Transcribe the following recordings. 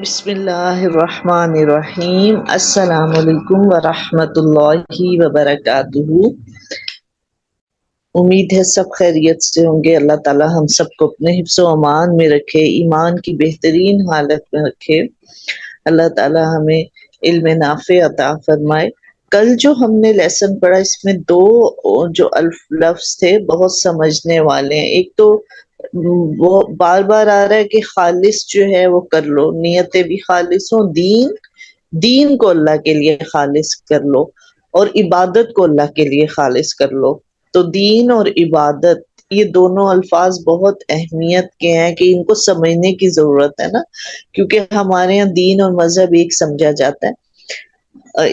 بسم اللہ الرحمن الرحیم۔ السلام علیکم ورحمۃ اللہ وبرکاتہ۔ امید ہے سب خیریت سے ہوں گے۔ اللہ تعالی ہم سب کو اپنے حفظ و امان میں رکھے، ایمان کی بہترین حالت میں رکھے۔ اللہ تعالی ہمیں علم نافع عطا فرمائے۔ کل جو ہم نے لیسن پڑھا اس میں دو جو لفظ تھے بہت سمجھنے والے ہیں۔ ایک تو وہ بار بار آ رہا ہے کہ خالص جو ہے وہ کر لو، نیتیں بھی خالص ہوں، دین کو اللہ کے لیے خالص کر لو، اور عبادت کو اللہ کے لیے خالص کر لو۔ تو دین اور عبادت یہ دونوں الفاظ بہت اہمیت کے ہیں کہ ان کو سمجھنے کی ضرورت ہے نا، کیونکہ ہمارے یہاں دین اور مذہب ایک سمجھا جاتا ہے۔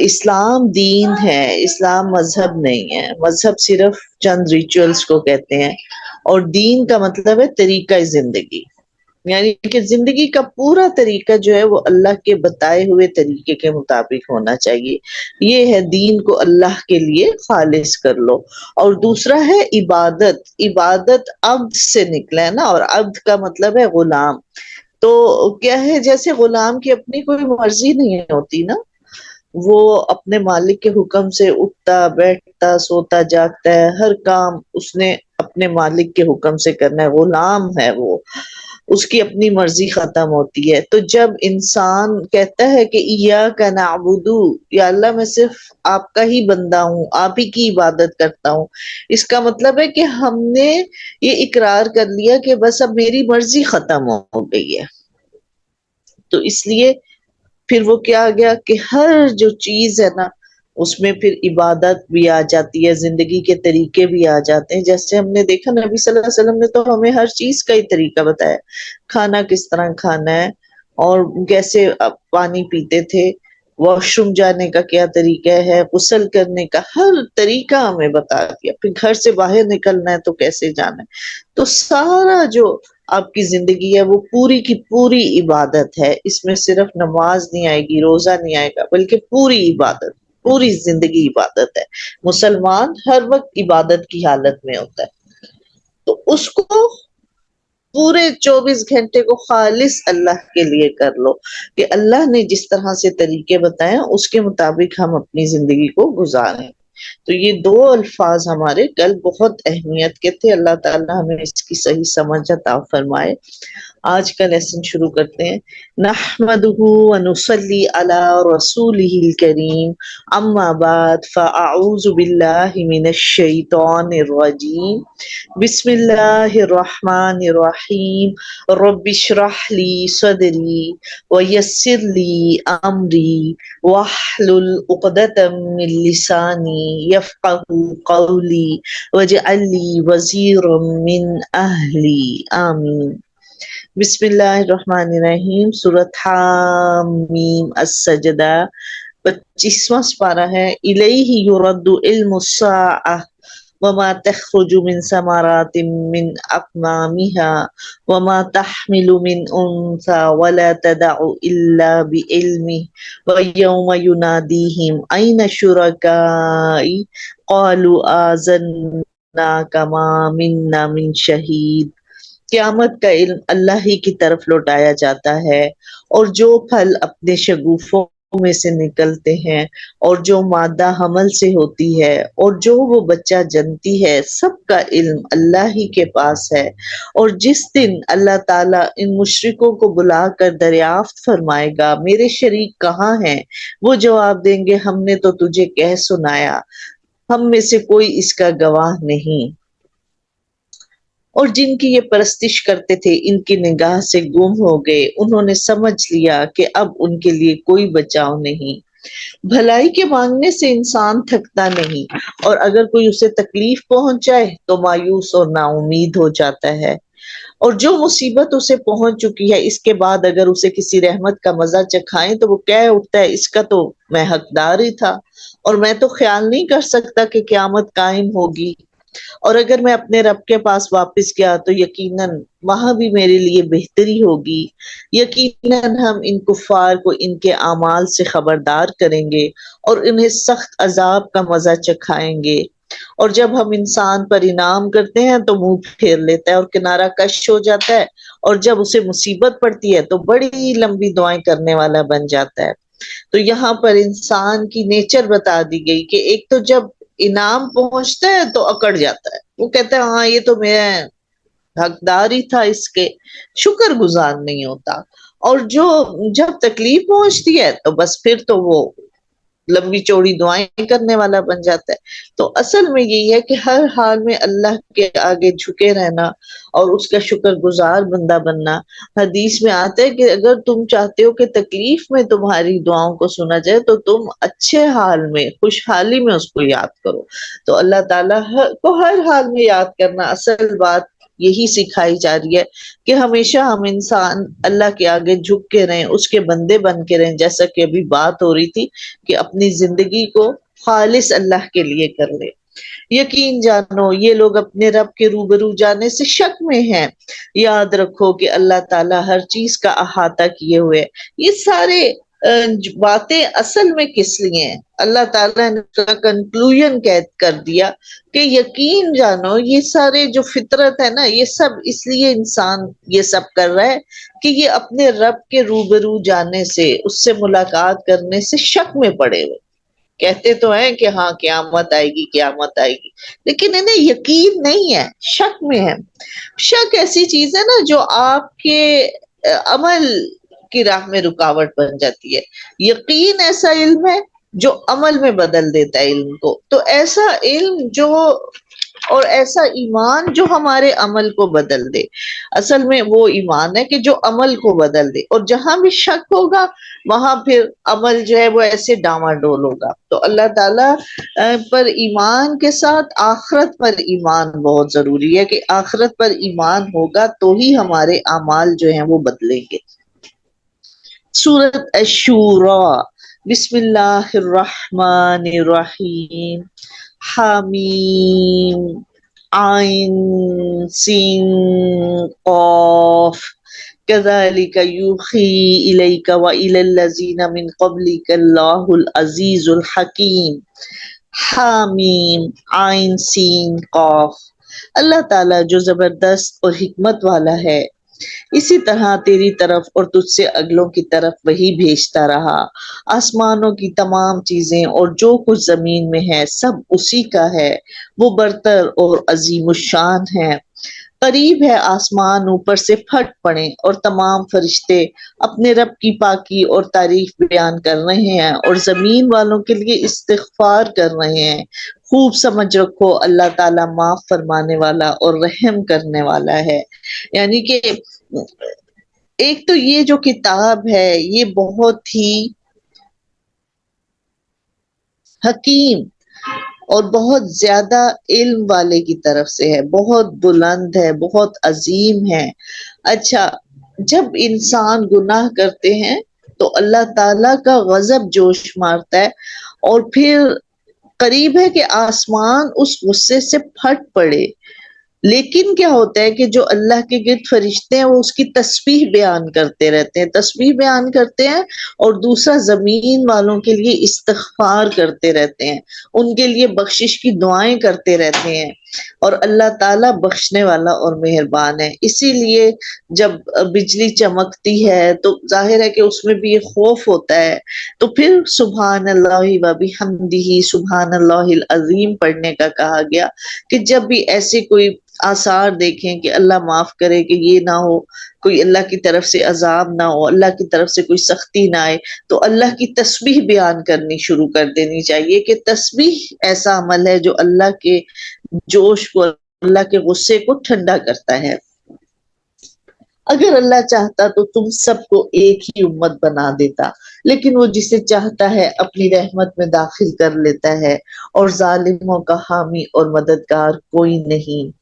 اسلام دین ہے، اسلام مذہب نہیں ہے۔ مذہب صرف چند ریچولز کو کہتے ہیں، اور دین کا مطلب ہے طریقہ زندگی، یعنی کہ زندگی کا پورا طریقہ جو ہے وہ اللہ کے بتائے ہوئے طریقے کے مطابق ہونا چاہیے۔ یہ ہے دین کو اللہ کے لیے خالص کر لو۔ اور دوسرا ہے عبادت۔ عبادت عبد سے نکلا ہے نا، اور عبد کا مطلب ہے غلام۔ تو کیا ہے، جیسے غلام کی اپنی کوئی مرضی نہیں ہوتی نا، وہ اپنے مالک کے حکم سے اٹھتا بیٹھتا سوتا جاگتا ہے، ہر کام اس نے اپنے مالک کے حکم سے کرنا ہے، غلام ہے وہ، اس کی اپنی مرضی ختم ہوتی ہے۔ تو جب انسان کہتا ہے کہ ایاک نعبد، یا اللہ میں صرف آپ کا ہی بندہ ہوں، آپ ہی کی عبادت کرتا ہوں، اس کا مطلب ہے کہ ہم نے یہ اقرار کر لیا کہ بس اب میری مرضی ختم ہو گئی ہے۔ تو اس لیے پھر وہ کیا آ گیا کہ ہر جو چیز ہے نا اس میں پھر عبادت بھی آ جاتی ہے، زندگی کے طریقے بھی آ جاتے ہیں۔ جیسے ہم نے دیکھا نبی صلی اللہ علیہ وسلم نے تو ہمیں ہر چیز کا ہی طریقہ بتایا، کھانا کس طرح کھانا ہے، اور کیسے پانی پیتے تھے، واش روم جانے کا کیا طریقہ ہے، غسل کرنے کا ہر طریقہ ہمیں بتا دیا، پھر گھر سے باہر نکلنا ہے تو کیسے جانا ہے۔ تو سارا جو آپ کی زندگی ہے وہ پوری کی پوری عبادت ہے، اس میں صرف نماز نہیں آئے گی، روزہ نہیں آئے گا، بلکہ پوری عبادت، پوری زندگی عبادت ہے۔ مسلمان ہر وقت عبادت کی حالت میں ہوتا ہے، تو اس کو پورے 24 گھنٹے کو خالص اللہ کے لیے کر لو، کہ اللہ نے جس طرح سے طریقے بتائے ہیں اس کے مطابق ہم اپنی زندگی کو گزاریں۔ تو یہ دو الفاظ ہمارے کل بہت اہمیت کے تھے۔ اللہ تعالی ہمیں اس کی صحیح سمجھ عطا فرمائے۔ آج کا لیسن شروع کرتے ہیں۔ نحمدہ ونصلی علی رسولہ الکریم، اما بعد فاعوذ باللہ من الشیطان الرجیم، بسم اللہ الرحمن الرحیم، رب اشرح لی صدری ویسر لی امری واحلل عقدۃ من لسانی یفقهوا قولی واجعل لی وزیرا من اہلی، آمین۔ بسم اللہ الرحمن الرحیم۔ سورۃ حامیم السجدہ، 25واں سپارہ ہے۔ الیہ یرد علم الساعہ وما تخرج من ثمرات من اکمامها وما تحمل من انثى ولا تدع الا بعلمه ويوم يناديهم اين شركائي قالوا آذناك ما منا من شهيد۔ قیامت کا علم اللہ ہی کی طرف لوٹایا جاتا ہے، اور جو پھل اپنے شگوفوں میں سے نکلتے ہیں، اور جو مادہ حمل سے ہوتی ہے، اور جو وہ بچہ جنتی ہے، سب کا علم اللہ ہی کے پاس ہے۔ اور جس دن اللہ تعالیٰ ان مشرکوں کو بلا کر دریافت فرمائے گا میرے شریک کہاں ہیں، وہ جواب دیں گے ہم نے تو تجھے کہہ سنایا، ہم میں سے کوئی اس کا گواہ نہیں۔ اور جن کی یہ پرستش کرتے تھے ان کی نگاہ سے گم ہو گئے، انہوں نے سمجھ لیا کہ اب ان کے لیے کوئی بچاؤ نہیں۔ بھلائی کے مانگنے سے انسان تھکتا نہیں، اور اگر کوئی اسے تکلیف پہنچائے تو مایوس اور نا امید ہو جاتا ہے۔ اور جو مصیبت اسے پہنچ چکی ہے اس کے بعد اگر اسے کسی رحمت کا مزہ چکھائیں تو وہ کہہ اٹھتا ہے اس کا تو میں حقدار ہی تھا، اور میں تو خیال نہیں کر سکتا کہ قیامت قائم ہوگی، اور اگر میں اپنے رب کے پاس واپس گیا تو یقیناً وہاں بھی میرے لیے بہتری ہوگی۔ یقیناً ہم ان کفار کو ان کے اعمال سے خبردار کریں گے اور انہیں سخت عذاب کا مزہ چکھائیں گے۔ اور جب ہم انسان پر انعام کرتے ہیں تو منہ پھیر لیتا ہے اور کنارہ کش ہو جاتا ہے، اور جب اسے مصیبت پڑتی ہے تو بڑی لمبی دعائیں کرنے والا بن جاتا ہے۔ تو یہاں پر انسان کی نیچر بتا دی گئی کہ ایک تو جب انعام پہنچتا ہے تو اکڑ جاتا ہے، وہ کہتا ہے ہاں یہ تو میرا حقدار ہی تھا اس کے، شکر گزار نہیں ہوتا۔ اور جو جب تکلیف پہنچتی ہے تو بس پھر تو وہ لمبی چوڑی دعائیں کرنے والا بن جاتا ہے۔ تو اصل میں یہی ہے کہ ہر حال میں اللہ کے آگے جھکے رہنا اور اس کا شکر گزار بندہ بننا۔ حدیث میں آتا ہے کہ اگر تم چاہتے ہو کہ تکلیف میں تمہاری دعاؤں کو سنا جائے تو تم اچھے حال میں، خوشحالی میں اس کو یاد کرو۔ تو اللہ تعالیٰ کو ہر حال میں یاد کرنا، اصل بات یہی سکھائی جا رہی ہے کہ ہمیشہ ہم انسان اللہ کے آگے جھک کے رہیں، اس کے بندے بن کے رہیں، جیسا کہ ابھی بات ہو رہی تھی کہ اپنی زندگی کو خالص اللہ کے لیے کر لے۔ یقین جانو یہ لوگ اپنے رب کے روبرو جانے سے شک میں ہیں۔ یاد رکھو کہ اللہ تعالیٰ ہر چیز کا احاطہ کیے ہوئے۔ یہ سارے باتیں اصل میں کس لیے ہیں؟ اللہ تعالیٰ نے کنکلوژن کر دیا کہ یقین جانو یہ سارے جو فطرت ہے نا، یہ سب اس لیے انسان یہ سب کر رہا ہے کہ یہ اپنے رب کے روبرو جانے سے، اس سے ملاقات کرنے سے شک میں پڑے ہوئے۔ کہتے تو ہیں کہ ہاں قیامت آئے گی، قیامت آئے گی، لیکن انہیں یقین نہیں ہے، شک میں ہے۔ شک ایسی چیز ہے نا جو آپ کے عمل کی راہ میں رکاوٹ بن جاتی ہے۔ یقین ایسا علم ہے جو عمل میں بدل دیتا ہے علم کو۔ تو ایسا علم جو اور ایسا ایمان جو ہمارے عمل کو بدل دے، اصل میں وہ ایمان ہے کہ جو عمل کو بدل دے۔ اور جہاں بھی شک ہوگا وہاں پھر عمل جو ہے وہ ایسے ڈاواڈول ہوگا۔ تو اللہ تعالیٰ پر ایمان کے ساتھ آخرت پر ایمان بہت ضروری ہے کہ آخرت پر ایمان ہوگا تو ہی ہمارے اعمال جو ہیں وہ بدلیں گے۔ سورۃ الشورى، بسم اللہ الرحمن الرحیم، حامیم عین سین قاف، كذلك يوحي إليك وإلى الذين من قبلك الله العزيز الحكيم۔ حامیم عین سین قاف۔ اللہ تعالیٰ جو زبردست اور حکمت والا ہے، اسی طرح تیری طرف اور تجھ سے اگلوں کی طرف وہی بھیجتا رہا۔ آسمانوں کی تمام چیزیں اور جو کچھ زمین میں ہے سب اسی کا ہے، وہ برتر اور عظیم الشان ہے۔ قریب ہے آسمان اوپر سے پھٹ پڑے اور تمام فرشتے اپنے رب کی پاکی اور تعریف بیان کر رہے ہیں اور زمین والوں کے لیے استغفار کر رہے ہیں۔ خوب سمجھ رکھو اللہ تعالیٰ معاف فرمانے والا اور رحم کرنے والا ہے۔ یعنی کہ ایک تو یہ جو کتاب ہے یہ بہت ہی حکیم اور بہت زیادہ علم والے کی طرف سے ہے، بہت بلند ہے، بہت عظیم ہے۔ اچھا، جب انسان گناہ کرتے ہیں تو اللہ تعالیٰ کا غضب جوش مارتا ہے اور پھر قریب ہے کہ آسمان اس غصے سے پھٹ پڑے۔ لیکن کیا ہوتا ہے کہ جو اللہ کے گرد فرشتے ہیں وہ اس کی تسبیح بیان کرتے رہتے ہیں، تسبیح بیان کرتے ہیں، اور دوسرا زمین والوں کے لیے استغفار کرتے رہتے ہیں، ان کے لیے بخشش کی دعائیں کرتے رہتے ہیں۔ اور اللہ تعالیٰ بخشنے والا اور مہربان ہے۔ اسی لیے جب بجلی چمکتی ہے تو ظاہر ہے کہ اس میں بھی یہ خوف ہوتا ہے، تو پھر سبحان اللہ و بحمدہ سبحان اللہ العظیم پڑھنے کا کہا گیا کہ جب بھی ایسے کوئی آثار دیکھیں کہ اللہ معاف کرے کہ یہ نہ ہو، کوئی اللہ کی طرف سے عذاب نہ ہو، اللہ کی طرف سے کوئی سختی نہ آئے، تو اللہ کی تسبیح بیان کرنی شروع کر دینی چاہیے کہ تسبیح ایسا عمل ہے جو اللہ کے جوش کو، اللہ کے غصے کو ٹھنڈا کرتا ہے۔ اگر اللہ چاہتا تو تم سب کو ایک ہی امت بنا دیتا، لیکن وہ جسے چاہتا ہے اپنی رحمت میں داخل کر لیتا ہے، اور ظالموں کا حامی اور مددگار کوئی نہیں۔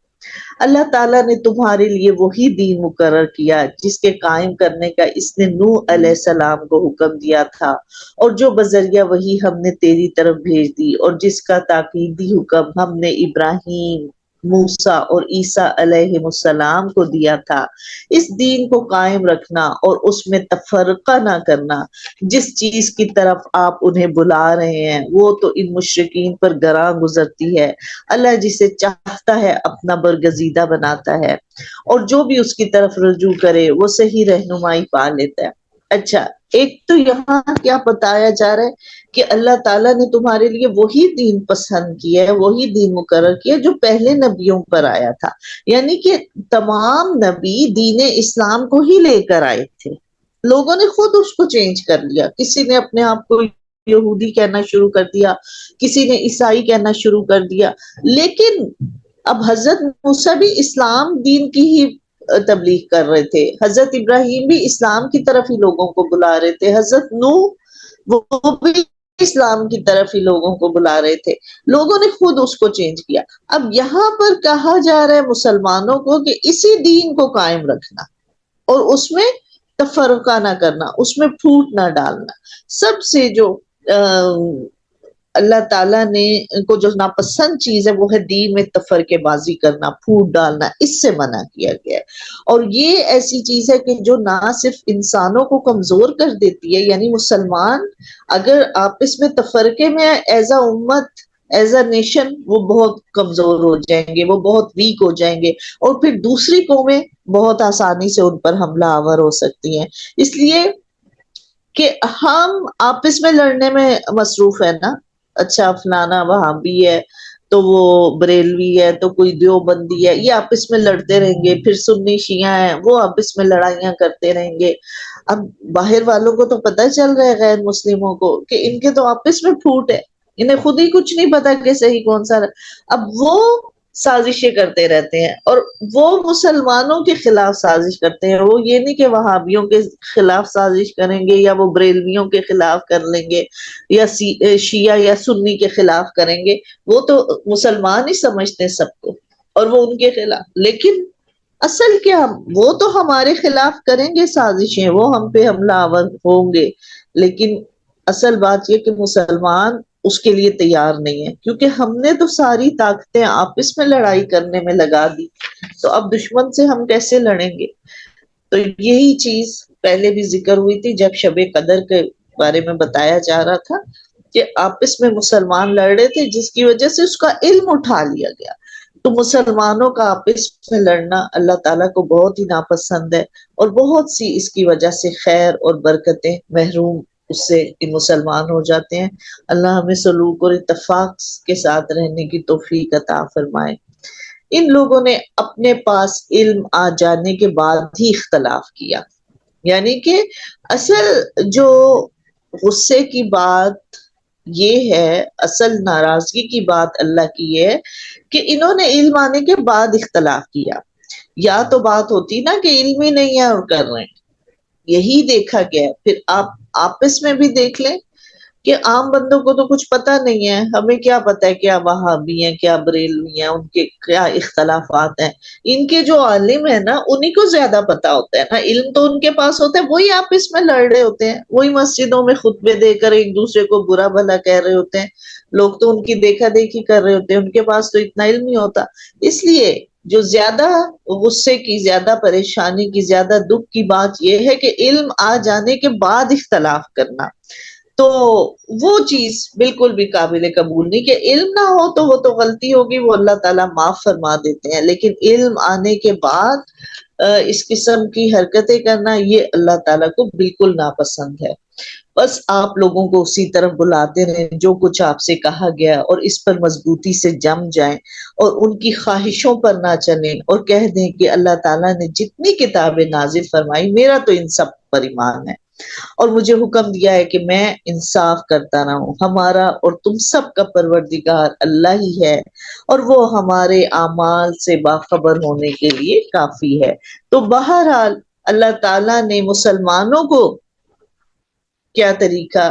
اللہ تعالیٰ نے تمہارے لیے وہی دین مقرر کیا جس کے قائم کرنے کا اس نے نوح علیہ السلام کو حکم دیا تھا، اور جو بذریعہ وہی ہم نے تیری طرف بھیج دی، اور جس کا تاکیدی حکم ہم نے ابراہیم موسیٰ اور عیسیٰ علیہ السلام کو دیا تھا، اس دین کو قائم رکھنا اور اس میں تفرقہ نہ کرنا۔ جس چیز کی طرف آپ انہیں بلا رہے ہیں وہ تو ان مشرکین پر گراں گزرتی ہے، اللہ جسے چاہتا ہے اپنا برگزیدہ بناتا ہے، اور جو بھی اس کی طرف رجوع کرے وہ صحیح رہنمائی پا لیتا ہے۔ اچھا، ایک تو یہاں کیا بتایا جا رہا ہے کہ اللہ تعالیٰ نے تمہارے لیے وہی دین پسند کیا ہے، وہی دین مقرر کیا جو پہلے نبیوں پر آیا تھا، یعنی کہ تمام نبی دین اسلام کو ہی لے کر آئے تھے، لوگوں نے خود اس کو چینج کر لیا، کسی نے اپنے آپ کو یہودی کہنا شروع کر دیا، کسی نے عیسائی کہنا شروع کر دیا، لیکن اب حضرت موسیٰ بھی اسلام دین کی ہی تبلیغ کر رہے تھے، حضرت ابراہیم بھی اسلام کی طرف ہی لوگوں کو بلا رہے تھے، حضرت نوح وہ بھی اسلام کی طرف ہی لوگوں کو بلا رہے تھے، لوگوں نے خود اس کو چینج کیا۔ اب یہاں پر کہا جا رہا ہے مسلمانوں کو کہ اسی دین کو قائم رکھنا اور اس میں تفرقہ نہ کرنا، اس میں پھوٹ نہ ڈالنا۔ سب سے جو اللہ تعالیٰ نے کو جو ناپسند چیز ہے وہ ہے دین میں تفرقے بازی کرنا، پھوٹ ڈالنا، اس سے منع کیا گیا ہے۔ اور یہ ایسی چیز ہے کہ جو نہ صرف انسانوں کو کمزور کر دیتی ہے، یعنی مسلمان اگر آپس میں تفرقے میں ایز اے امت، ایز اے نیشن، وہ بہت کمزور ہو جائیں گے، وہ بہت ویک ہو جائیں گے، اور پھر دوسری قومیں بہت آسانی سے ان پر حملہ آور ہو سکتی ہیں۔ اس لیے کہ ہم آپس میں لڑنے میں مصروف ہے نا، اچھا فلانا وہابی ہے تو وہ بریلوی ہے تو کوئی دیوبندی ہے، یہ آپس میں لڑتے رہیں گے، پھر سنی شیعہ ہیں وہ آپس میں لڑائیاں کرتے رہیں گے۔ اب باہر والوں کو تو پتہ چل رہا ہے، غیر مسلموں کو، کہ ان کے تو آپس میں پھوٹ ہے، انہیں خود ہی کچھ نہیں پتا کہ صحیح کون سا اب وہ سازشیں کرتے رہتے ہیں، اور وہ مسلمانوں کے خلاف سازش کرتے ہیں، وہ یہ نہیں کہ وہابیوں کے خلاف سازش کریں گے یا وہ بریلویوں کے خلاف کر لیں گے یا شیعہ یا سنی کے خلاف کریں گے، وہ تو مسلمان ہی سمجھتے ہیں سب کو، اور وہ ان کے خلاف، لیکن اصل کیا، وہ تو ہمارے خلاف کریں گے سازشیں، وہ ہم پہ حملہ آور ہوں گے، لیکن اصل بات یہ کہ مسلمان اس کے لیے تیار نہیں ہے، کیونکہ ہم نے تو ساری طاقتیں آپس میں لڑائی کرنے میں لگا دی، تو اب دشمن سے ہم کیسے لڑیں گے؟ تو یہی چیز پہلے بھی ذکر ہوئی تھی جب شب قدر کے بارے میں بتایا جا رہا تھا کہ آپس میں مسلمان لڑ رہے تھے، جس کی وجہ سے اس کا علم اٹھا لیا گیا۔ تو مسلمانوں کا آپس میں لڑنا اللہ تعالیٰ کو بہت ہی ناپسند ہے، اور بہت سی اس کی وجہ سے خیر اور برکتیں محروم اس سے مسلمان ہو جاتے ہیں۔ اللہ ہمیں سلوک اور اتفاق کے ساتھ رہنے کی توفیق عطا فرمائے۔ ان لوگوں نے اپنے پاس علم آ جانے کے بعد ہی اختلاف کیا، یعنی کہ اصل جو غصے کی بات یہ ہے، اصل ناراضگی کی بات اللہ کی یہ ہے کہ انہوں نے علم آنے کے بعد اختلاف کیا، یا تو بات ہوتی نا کہ علم ہی نہیں ہے اور کر رہے ہیں، یہی دیکھا گیا ہے۔ پھر آپ آپس میں بھی دیکھ لیں کہ عام بندوں کو تو کچھ پتہ نہیں ہے، ہمیں کیا پتہ ہے کیا وہابی ہیں کیا بریلوی ہیں، ان کے کیا اختلافات ہیں، ان کے جو عالم ہیں نا انہی کو زیادہ پتہ ہوتا ہے نا، علم تو ان کے پاس ہوتا ہے، وہی آپس میں لڑ رہے ہوتے ہیں، وہی مسجدوں میں خطبے دے کر ایک دوسرے کو برا بھلا کہہ رہے ہوتے ہیں، لوگ تو ان کی دیکھا دیکھی کر رہے ہوتے ہیں، ان کے پاس تو اتنا علم نہیں ہوتا۔ اس لیے جو زیادہ غصے کی، زیادہ پریشانی کی، زیادہ دکھ کی بات یہ ہے کہ علم آ جانے کے بعد اختلاف کرنا، تو وہ چیز بالکل بھی قابل قبول نہیں، کہ علم نہ ہو تو وہ تو غلطی ہوگی، وہ اللہ تعالیٰ معاف فرما دیتے ہیں، لیکن علم آنے کے بعد اس قسم کی حرکتیں کرنا یہ اللہ تعالیٰ کو بالکل ناپسند ہے۔ بس آپ لوگوں کو اسی طرف بلاتے رہیں جو کچھ آپ سے کہا گیا، اور اس پر مضبوطی سے جم جائیں اور ان کی خواہشوں پر نہ چلیں، اور کہہ دیں کہ اللہ تعالیٰ نے جتنی کتابیں نازل فرمائی میرا تو ان سب پر ایمان ہے، اور مجھے حکم دیا ہے کہ میں انصاف کرتا رہوں، ہمارا اور تم سب کا پروردگار اللہ ہی ہے، اور وہ ہمارے اعمال سے باخبر ہونے کے لیے کافی ہے۔ تو بہرحال اللہ تعالیٰ نے مسلمانوں کو کیا طریقہ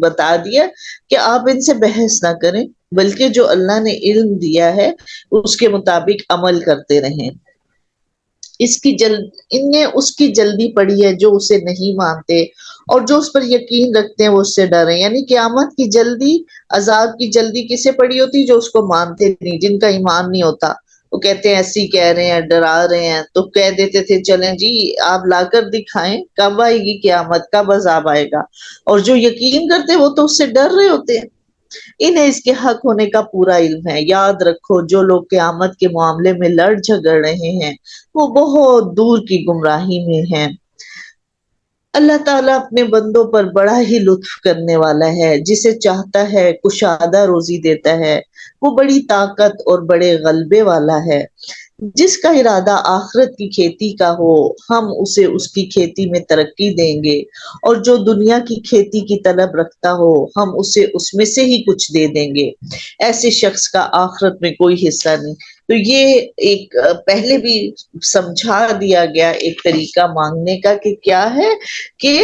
بتا دیا کہ آپ ان سے بحث نہ کریں، بلکہ جو اللہ نے علم دیا ہے اس کے مطابق عمل کرتے رہیں۔ اس کی انہیں اس کی جلدی پڑی ہے جو اسے نہیں مانتے، اور جو اس پر یقین رکھتے ہیں وہ اس سے ڈریں. یعنی قیامت کی جلدی، عذاب کی جلدی کسے پڑی ہوتی؟ جو اس کو مانتے نہیں، جن کا ایمان نہیں ہوتا. وہ کہتے ہیں ایسی کہہ رہے ہیں، ڈرا رہے ہیں، تو کہہ دیتے تھے چلیں جی آپ لا کر دکھائیں کب آئے گی قیامت، کب عذاب آئے گا. اور جو یقین کرتے وہ تو اس سے ڈر رہے ہوتے ہیں. انہیں اس کے حق ہونے کا پورا علم ہے. یاد رکھو جو لوگ قیامت کے معاملے میں لڑ جھگڑ رہے ہیں وہ بہت دور کی گمراہی میں ہیں. اللہ تعالیٰ اپنے بندوں پر بڑا ہی لطف کرنے والا ہے، جسے چاہتا ہے کشادہ روزی دیتا ہے. وہ بڑی طاقت اور بڑے غلبے والا ہے. جس کا ارادہ آخرت کی کھیتی کا ہو ہم اسے اس کی کھیتی میں ترقی دیں گے، اور جو دنیا کی کھیتی کی طلب رکھتا ہو ہم اسے اس میں سے ہی کچھ دے دیں گے. ایسے شخص کا آخرت میں کوئی حصہ نہیں. تو یہ ایک پہلے بھی سمجھا دیا گیا ایک طریقہ مانگنے کا کہ کیا ہے کہ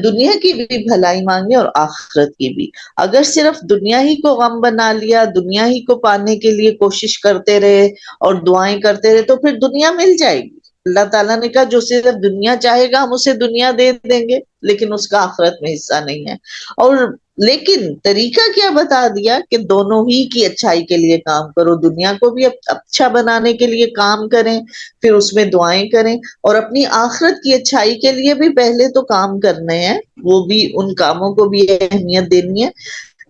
دنیا کی بھی بھلائی مانگے اور آخرت کی بھی. اگر صرف دنیا ہی کو غم بنا لیا، دنیا ہی کو پانے کے لیے کوشش کرتے رہے اور دعائیں کرتے رہے تو پھر دنیا مل جائے گی. اللہ تعالیٰ نے کہا جو صرف دنیا چاہے گا ہم اسے دنیا دے دیں گے، لیکن اس کا آخرت میں حصہ نہیں ہے. اور لیکن طریقہ کیا بتا دیا کہ دونوں ہی کی اچھائی کے لیے کام کرو. دنیا کو بھی اچھا بنانے کے لیے کام کریں، پھر اس میں دعائیں کریں، اور اپنی آخرت کی اچھائی کے لیے بھی پہلے تو کام کرنے ہیں. وہ بھی ان کاموں کو بھی اہمیت دینی ہے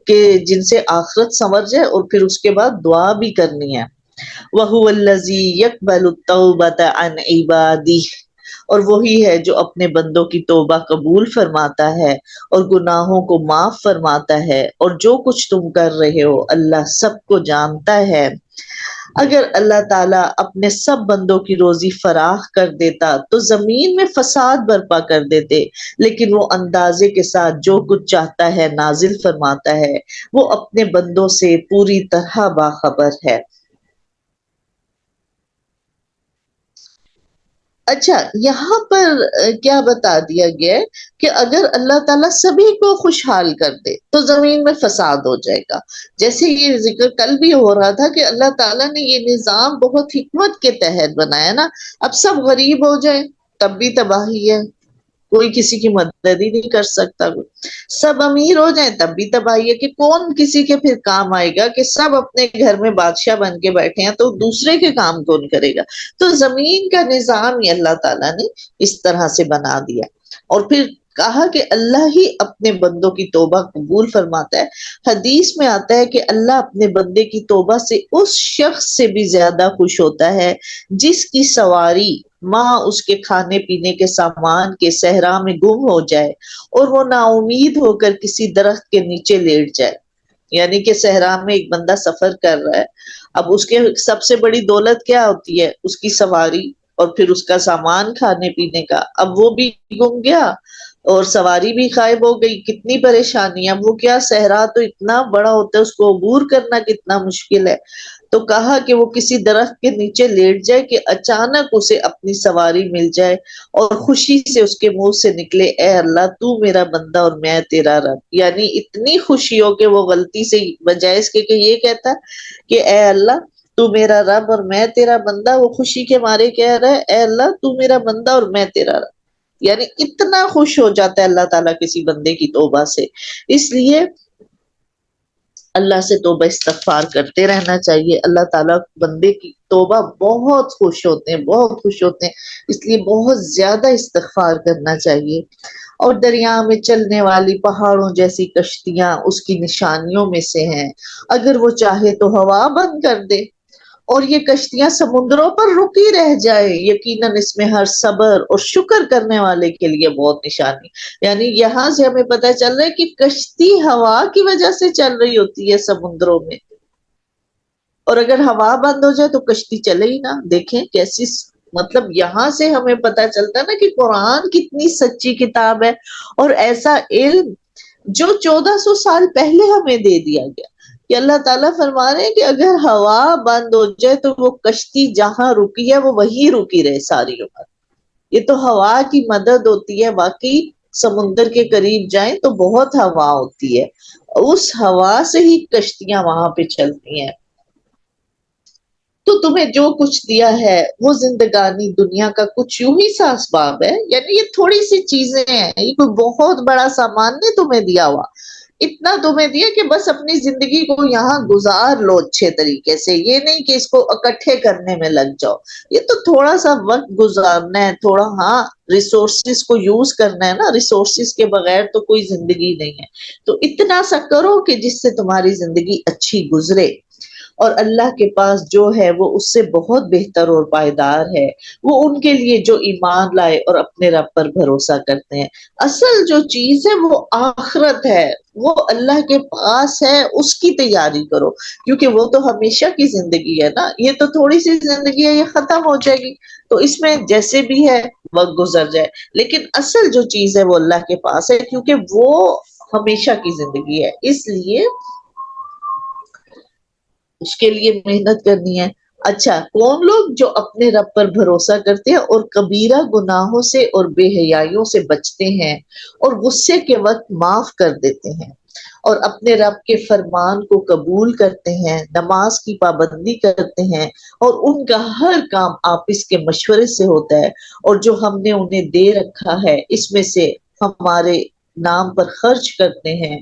کہ جن سے آخرت سنور جائے، اور پھر اس کے بعد دعا بھی کرنی ہے. وَهُوَ الَّذِي يَقْبَلُ التَّوْبَةَ عَنْ عِبَادِهِ، اور وہی ہے جو اپنے بندوں کی توبہ قبول فرماتا ہے اور گناہوں کو معاف فرماتا ہے. اور جو کچھ تم کر رہے ہو اللہ سب کو جانتا ہے. اگر اللہ تعالیٰ اپنے سب بندوں کی روزی فراخ کر دیتا تو زمین میں فساد برپا کر دیتے، لیکن وہ اندازے کے ساتھ جو کچھ چاہتا ہے نازل فرماتا ہے. وہ اپنے بندوں سے پوری طرح باخبر ہے. اچھا یہاں پر کیا بتا دیا گیا ہے کہ اگر اللہ تعالیٰ سبھی کو خوشحال کر دے تو زمین میں فساد ہو جائے گا. جیسے یہ ذکر کل بھی ہو رہا تھا کہ اللہ تعالیٰ نے یہ نظام بہت حکمت کے تحت بنایا نا. اب سب غریب ہو جائیں تب بھی تباہی ہے، کوئی کسی کی مدد ہی نہیں کر سکتا. سب امیر ہو جائیں تب بھی تباہی ہے کہ کون کسی کے پھر کام آئے گا. کہ سب اپنے گھر میں بادشاہ بن کے بیٹھے ہیں تو دوسرے کے کام کون کرے گا. تو زمین کا نظام ہی اللہ تعالیٰ نے اس طرح سے بنا دیا. اور پھر کہا کہ اللہ ہی اپنے بندوں کی توبہ قبول فرماتا ہے. حدیث میں آتا ہے کہ اللہ اپنے بندے کی توبہ سے اس شخص سے بھی زیادہ خوش ہوتا ہے جس کی سواری ماں اس کے کھانے پینے کے سامان کے صحرا میں گم ہو جائے اور وہ نا امید ہو کر کسی درخت کے نیچے لیٹ جائے. یعنی کہ صحرا میں ایک بندہ سفر کر رہا ہے، اب اس کے سب سے بڑی دولت کیا ہوتی ہے؟ اس کی سواری اور پھر اس کا سامان کھانے پینے کا. اب وہ بھی گم گیا اور سواری بھی غائب ہو گئی، کتنی پریشانی. اب وہ کیا، صحرا تو اتنا بڑا ہوتا ہے، اس کو عبور کرنا کتنا مشکل ہے. تو کہا کہ وہ کسی درخت کے نیچے لیٹ جائے کہ اچانک اسے اپنی سواری مل جائے اور خوشی سے اس کے منہ سے نکلے اے اللہ تو میرا بندہ اور میں تیرا رب. یعنی اتنی خوشی ہو کہ وہ غلطی سے بجائے اس کے کہ یہ کہتا کہ اے اللہ تو میرا رب اور میں تیرا بندہ، وہ خوشی کے مارے کہہ رہا ہے اے اللہ تو میرا بندہ اور میں تیرا رب. یعنی اتنا خوش ہو جاتا ہے اللہ تعالیٰ کسی بندے کی توبہ سے. اس لیے اللہ سے توبہ استغفار کرتے رہنا چاہیے. اللہ تعالیٰ بندے کی توبہ بہت خوش ہوتے ہیں، بہت خوش ہوتے ہیں. اس لیے بہت زیادہ استغفار کرنا چاہیے. اور دریا میں چلنے والی پہاڑوں جیسی کشتیاں اس کی نشانیوں میں سے ہیں. اگر وہ چاہے تو ہوا بند کر دے اور یہ کشتیاں سمندروں پر رکی رہ جائے، یقیناً اس میں ہر صبر اور شکر کرنے والے کے لیے بہت نشانی. یعنی یہاں سے ہمیں پتہ چل رہا ہے کہ کشتی ہوا کی وجہ سے چل رہی ہوتی ہے سمندروں میں، اور اگر ہوا بند ہو جائے تو کشتی چلے ہی نہ. دیکھیں کیسی مطلب یہاں سے ہمیں پتہ چلتا ہے نا کہ قرآن کتنی سچی کتاب ہے، اور ایسا علم جو 1400 سال پہلے ہمیں دے دیا گیا کہ اللہ تعالیٰ فرما رہے ہیں کہ اگر ہوا بند ہو جائے تو وہ کشتی جہاں رکی ہے وہ وہیں رکی رہے ساری عمر. یہ تو ہوا کی مدد ہوتی ہے. باقی سمندر کے قریب جائیں تو بہت ہوا ہوتی ہے، اس ہوا سے ہی کشتیاں وہاں پہ چلتی ہیں. تو تمہیں جو کچھ دیا ہے وہ زندگانی دنیا کا کچھ یوں ہی سا اسباب ہے، یعنی یہ تھوڑی سی چیزیں ہیں، یہ کوئی بہت بڑا سامان نہیں تمہیں دیا ہوا، اتنا تمہیں دیا کہ بس اپنی زندگی کو یہاں گزار لو اچھے طریقے سے، یہ نہیں کہ اس کو اکٹھے کرنے میں لگ جاؤ، یہ تو تھوڑا سا وقت گزارنا ہے، تھوڑا ہاں ریسورسز کو یوز کرنا ہے نا، ریسورسز کے بغیر تو کوئی زندگی نہیں ہے، تو اتنا سا کرو کہ جس سے تمہاری زندگی اچھی گزرے، اور اللہ کے پاس جو ہے وہ اس سے بہت بہتر اور پائیدار ہے، وہ ان کے لیے جو ایمان لائے اور اپنے رب پر بھروسہ کرتے ہیں۔ اصل جو چیز ہے وہ آخرت ہے، وہ اللہ کے پاس ہے، اس کی تیاری کرو، کیونکہ وہ تو ہمیشہ کی زندگی ہے نا، یہ تو تھوڑی سی زندگی ہے، یہ ختم ہو جائے گی، تو اس میں جیسے بھی ہے وقت گزر جائے، لیکن اصل جو چیز ہے وہ اللہ کے پاس ہے، کیونکہ وہ ہمیشہ کی زندگی ہے، اس لیے اس کے لیے محنت کرنی ہے۔ اچھا، کون لوگ جو اپنے رب پر بھروسہ کرتے ہیں اور کبیرہ گناہوں سے اور بے حیائیوں سے بچتے ہیں اور غصے کے وقت معاف کر دیتے ہیں اور اپنے رب کے فرمان کو قبول کرتے ہیں، نماز کی پابندی کرتے ہیں اور ان کا ہر کام آپس کے مشورے سے ہوتا ہے، اور جو ہم نے انہیں دے رکھا ہے اس میں سے ہمارے نام پر خرچ کرتے ہیں،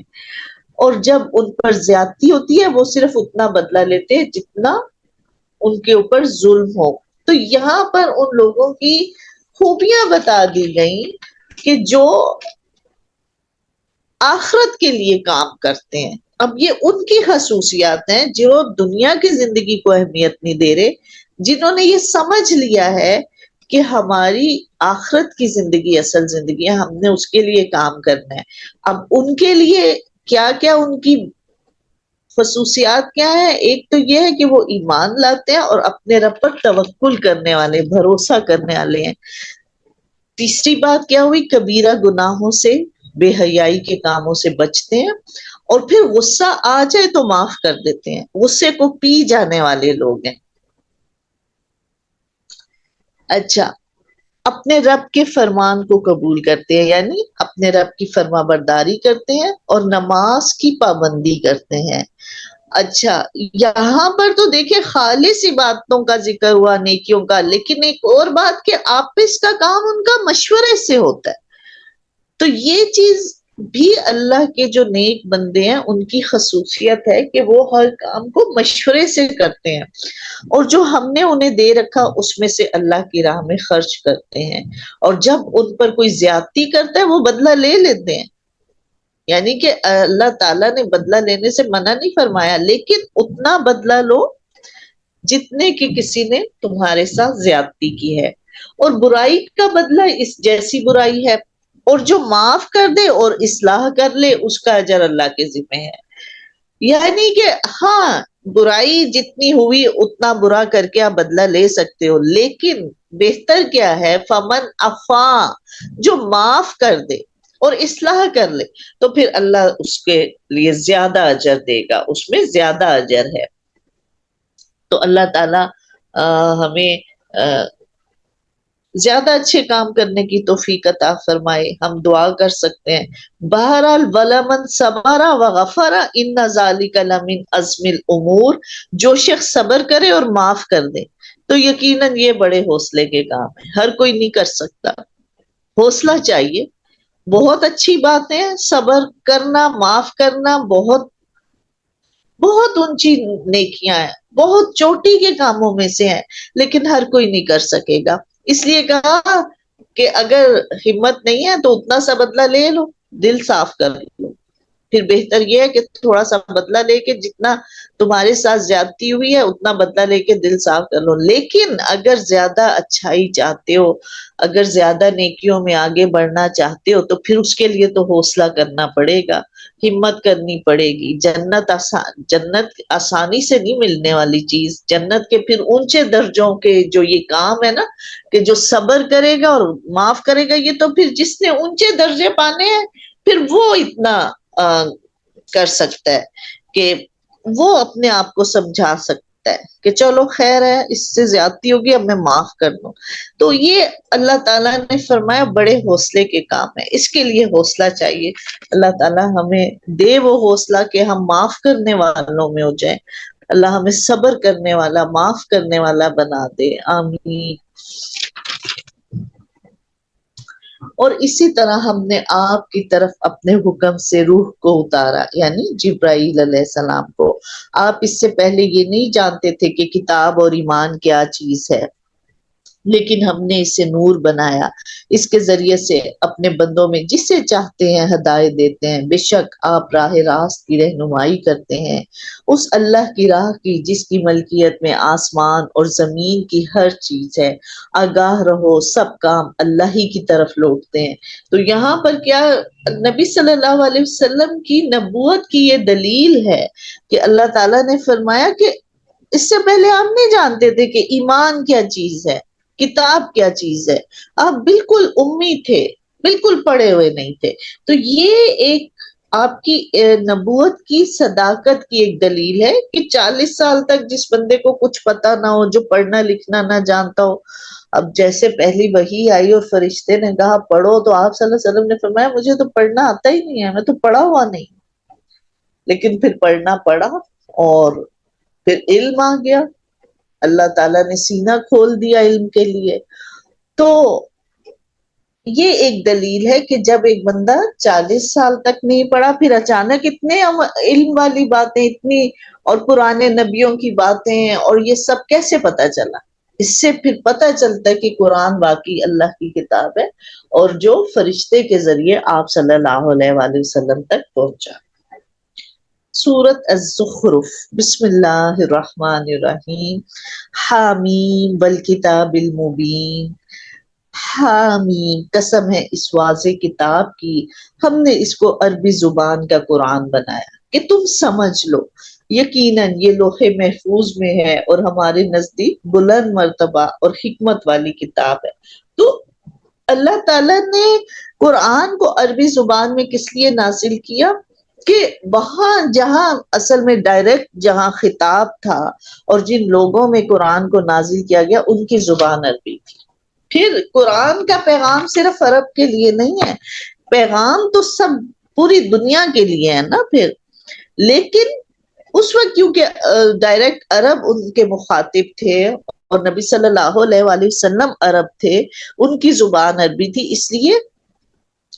اور جب ان پر زیادتی ہوتی ہے وہ صرف اتنا بدلہ لیتے ہیں جتنا ان کے اوپر ظلم ہو۔ تو یہاں پر ان لوگوں کی خوبیاں بتا دی گئیں کہ جو آخرت کے لیے کام کرتے ہیں۔ اب یہ ان کی خصوصیات ہیں جو دنیا کی زندگی کو اہمیت نہیں دے رہے، جنہوں نے یہ سمجھ لیا ہے کہ ہماری آخرت کی زندگی اصل زندگی ہے، ہم نے اس کے لیے کام کرنا ہے۔ اب ان کے لیے کیا کیا ان کی خصوصیات کیا ہے؟ ایک تو یہ ہے کہ وہ ایمان لاتے ہیں اور اپنے رب پر توکل کرنے والے، بھروسہ کرنے والے ہیں۔ تیسری بات کیا ہوئی؟ کبیرہ گناہوں سے، بے حیائی کے کاموں سے بچتے ہیں، اور پھر غصہ آ جائے تو معاف کر دیتے ہیں، غصے کو پی جانے والے لوگ ہیں۔ اچھا، اپنے رب کے فرمان کو قبول کرتے ہیں، یعنی اپنے رب کی فرما برداری کرتے ہیں اور نماز کی پابندی کرتے ہیں۔ اچھا، یہاں پر تو دیکھیں خالص سی باتوں کا ذکر ہوا، نیکیوں کا، لیکن ایک اور بات کہ آپس کا کام ان کا مشورے سے ہوتا ہے، تو یہ چیز بھی اللہ کے جو نیک بندے ہیں ان کی خصوصیت ہے کہ وہ ہر کام کو مشورے سے کرتے ہیں، اور جو ہم نے انہیں دے رکھا اس میں سے اللہ کی راہ میں خرچ کرتے ہیں، اور جب ان پر کوئی زیادتی کرتا ہے وہ بدلہ لے لیتے ہیں، یعنی کہ اللہ تعالیٰ نے بدلہ لینے سے منع نہیں فرمایا، لیکن اتنا بدلہ لو جتنے کی کسی نے تمہارے ساتھ زیادتی کی ہے، اور برائی کا بدلہ اس جیسی برائی ہے، اور جو معاف کر دے اور اصلاح کر لے اس کا اجر اللہ کے ذمہ ہے، یعنی کہ ہاں برائی جتنی ہوئی اتنا برا کر کے آپ بدلہ لے سکتے ہو، لیکن بہتر کیا ہے؟ فمن عفا، جو معاف کر دے اور اصلاح کر لے تو پھر اللہ اس کے لیے زیادہ اجر دے گا، اس میں زیادہ اجر ہے۔ تو اللہ تعالی ہمیں زیادہ اچھے کام کرنے کی توفیق عطا فرمائے، ہم دعا کر سکتے ہیں۔ بہرحال وَلَمَن صَبَرَ وَغَفَرَ إِنَّ ذَلِكَ لَمِنْ عَزْمِ الْأُمُورِ، جو شخص صبر کرے اور معاف کر دے تو یقیناً یہ بڑے حوصلے کے کام ہے، ہر کوئی نہیں کر سکتا، حوصلہ چاہیے۔ بہت اچھی بات ہے، صبر کرنا، معاف کرنا بہت بہت اونچی نیکیاں ہیں، بہت چوٹی کے کاموں میں سے ہیں، لیکن ہر کوئی نہیں کر سکے گا، اس لیے کہا کہ اگر ہمت نہیں ہے تو اتنا سا بدلہ لے لو، دل صاف کر لو، پھر بہتر یہ ہے کہ تھوڑا سا بدلہ لے کے جتنا تمہارے ساتھ زیادتی ہوئی ہے اتنا بدلہ لے کے دل صاف کر لو، لیکن اگر زیادہ اچھائی چاہتے ہو، اگر زیادہ نیکیوں میں آگے بڑھنا چاہتے ہو تو پھر اس کے لیے تو حوصلہ کرنا پڑے گا، ہمت کرنی پڑے گی۔ جنت آسانی سے نہیں ملنے والی چیز، جنت کے پھر اونچے درجوں کے جو یہ کام ہے نا کہ جو صبر کرے گا اور معاف کرے گا، یہ تو پھر جس نے اونچے درجے پانے ہیں پھر وہ اتنا کر سکتا ہے کہ وہ اپنے آپ کو سمجھا سکتا ہے کہ چلو خیر ہے، اس سے زیادتی ہوگی اب میں معاف کر دوں، تو یہ اللہ تعالیٰ نے فرمایا بڑے حوصلے کے کام ہے، اس کے لیے حوصلہ چاہیے۔ اللہ تعالیٰ ہمیں دے وہ حوصلہ کہ ہم معاف کرنے والوں میں ہو جائیں، اللہ ہمیں صبر کرنے والا، معاف کرنے والا بنا دے، آمین۔ اور اسی طرح ہم نے آپ کی طرف اپنے حکم سے روح کو اتارا، یعنی جبرائیل علیہ السلام کو۔ آپ اس سے پہلے یہ نہیں جانتے تھے کہ کتاب اور ایمان کیا چیز ہے، لیکن ہم نے اسے نور بنایا، اس کے ذریعے سے اپنے بندوں میں جسے چاہتے ہیں ہدایت دیتے ہیں۔ بے شک آپ راہ راست کی رہنمائی کرتے ہیں، اس اللہ کی راہ کی جس کی ملکیت میں آسمان اور زمین کی ہر چیز ہے۔ آگاہ رہو، سب کام اللہ ہی کی طرف لوٹتے ہیں۔ تو یہاں پر کیا نبی صلی اللہ علیہ وسلم کی نبوت کی یہ دلیل ہے کہ اللہ تعالیٰ نے فرمایا کہ اس سے پہلے آپ نہیں جانتے تھے کہ ایمان کیا چیز ہے، کتاب کیا چیز ہے، آپ بالکل امی تھے، بالکل پڑھے ہوئے نہیں تھے۔ تو یہ ایک آپ کی نبوت کی صداقت کی ایک دلیل ہے کہ 40 سال تک جس بندے کو کچھ پتا نہ ہو، جو پڑھنا لکھنا نہ جانتا ہو، اب جیسے پہلی وحی آئی اور فرشتے نے کہا پڑھو، تو آپ صلی اللہ علیہ وسلم نے فرمایا مجھے تو پڑھنا آتا ہی نہیں ہے، میں تو پڑھا ہوا نہیں، لیکن پھر پڑھنا پڑا اور پھر علم آ گیا، اللہ تعالیٰ نے سینہ کھول دیا علم کے لیے۔ تو یہ ایک دلیل ہے کہ جب ایک بندہ 40 سال تک نہیں پڑھا، پھر اچانک اتنے علم والی باتیں، اتنی اور پرانے نبیوں کی باتیں اور یہ سب کیسے پتا چلا؟ اس سے پھر پتا چلتا ہے کہ قرآن واقعی اللہ کی کتاب ہے اور جو فرشتے کے ذریعے آپ صلی اللہ علیہ وآلہ وسلم تک پہنچا۔ سورت الزخرف، بسم اللہ الرحمن الرحیم، حامیم والکتاب المبین۔ حامیم، قسم ہے اس واضح کتاب کی، ہم نے اس کو عربی زبان کا قرآن بنایا کہ تم سمجھ لو، یقیناً یہ لوح محفوظ میں ہے اور ہمارے نزدیک بلند مرتبہ اور حکمت والی کتاب ہے۔ تو اللہ تعالیٰ نے قرآن کو عربی زبان میں کس لیے نازل کیا کہ وہاں جہاں اصل میں ڈائریکٹ جہاں خطاب تھا اور جن لوگوں میں قرآن کو نازل کیا گیا ان کی زبان عربی تھی۔ پھر قرآن کا پیغام صرف عرب کے لیے نہیں ہے، پیغام تو سب پوری دنیا کے لیے ہے نا پھر، لیکن اس وقت کیونکہ ڈائریکٹ عرب ان کے مخاطب تھے اور نبی صلی اللہ علیہ وآلہ وسلم عرب تھے، ان کی زبان عربی تھی، اس لیے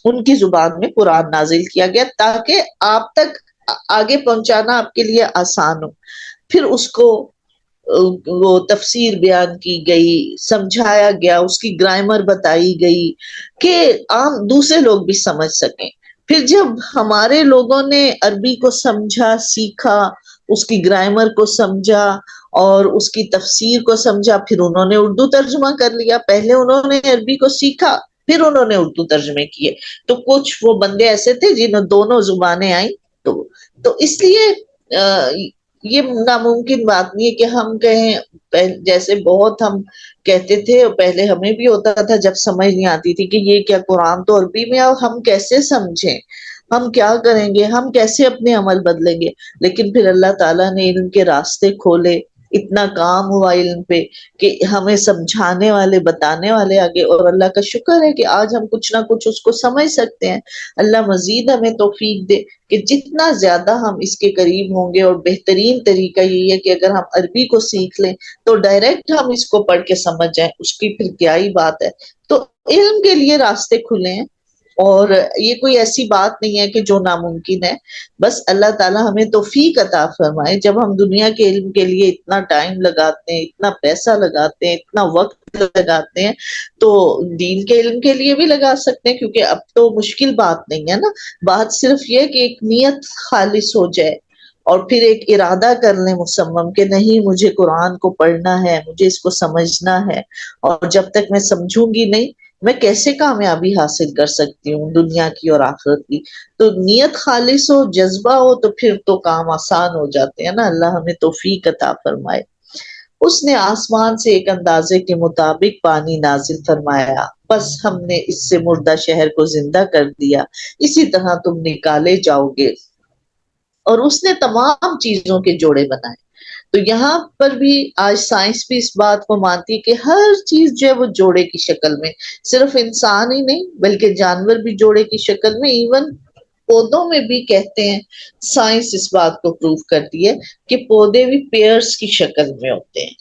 ان کی زبان میں قرآن نازل کیا گیا تاکہ آپ تک آگے پہنچانا آپ کے لیے آسان ہو۔ پھر اس کو وہ تفسیر بیان کی گئی، سمجھایا گیا، اس کی گرامر بتائی گئی کہ عام دوسرے لوگ بھی سمجھ سکیں۔ پھر جب ہمارے لوگوں نے عربی کو سمجھا، سیکھا، اس کی گرامر کو سمجھا اور اس کی تفسیر کو سمجھا، پھر انہوں نے اردو ترجمہ کر لیا۔ پہلے انہوں نے عربی کو سیکھا، پھر انہوں نے اردو ترجمے کیے۔ تو کچھ وہ بندے ایسے تھے جنہوں دونوں زبانیں آئیں، تو اس لیے یہ ناممکن بات نہیں ہے کہ ہم کہیں، جیسے بہت ہم کہتے تھے، پہلے ہمیں بھی ہوتا تھا جب سمجھ نہیں آتی تھی کہ یہ کیا قرآن تو عربی میں، اب ہم کیسے سمجھیں، ہم کیا کریں گے، ہم کیسے اپنے عمل بدلیں گے؟ لیکن پھر اللہ تعالیٰ نے علم کے راستے کھولے، اتنا کام ہوا علم پہ کہ ہمیں سمجھانے والے، بتانے والے آگے، اور اللہ کا شکر ہے کہ آج ہم کچھ نہ کچھ اس کو سمجھ سکتے ہیں۔ اللہ مزید ہمیں توفیق دے کہ جتنا زیادہ ہم اس کے قریب ہوں گے، اور بہترین طریقہ یہی ہے کہ اگر ہم عربی کو سیکھ لیں تو ڈائریکٹ ہم اس کو پڑھ کے سمجھ جائیں، اس کی پھر کیا ہی بات ہے۔ تو علم کے لیے راستے کھلے ہیں اور یہ کوئی ایسی بات نہیں ہے کہ جو ناممکن ہے، بس اللہ تعالیٰ ہمیں توفیق عطا فرمائے۔ جب ہم دنیا کے علم کے لیے اتنا ٹائم لگاتے ہیں، اتنا پیسہ لگاتے ہیں، اتنا وقت لگاتے ہیں، تو دین کے علم کے لیے بھی لگا سکتے ہیں، کیونکہ اب تو مشکل بات نہیں ہے نا، بات صرف یہ کہ ایک نیت خالص ہو جائے اور پھر ایک ارادہ کر لیں مصمم کہ نہیں، مجھے قرآن کو پڑھنا ہے، مجھے اس کو سمجھنا ہے، اور جب تک میں سمجھوں گی نہیں میں کیسے کامیابی حاصل کر سکتی ہوں دنیا کی اور آخرت کی۔ تو نیت خالص ہو، جذبہ ہو، تو پھر تو کام آسان ہو جاتے ہیں نا۔ اللہ ہمیں توفیق عطا فرمائے۔ اس نے آسمان سے ایک اندازے کے مطابق پانی نازل فرمایا، بس ہم نے اس سے مردہ شہر کو زندہ کر دیا، اسی طرح تم نکالے جاؤ گے۔ اور اس نے تمام چیزوں کے جوڑے بنائے۔ تو یہاں پر بھی آج سائنس بھی اس بات کو مانتی ہے کہ ہر چیز جو ہے وہ جوڑے کی شکل میں، صرف انسان ہی نہیں بلکہ جانور بھی جوڑے کی شکل میں، ایون پودوں میں بھی کہتے ہیں، سائنس اس بات کو پروف کرتی ہے کہ پودے بھی پیئرز کی شکل میں ہوتے ہیں.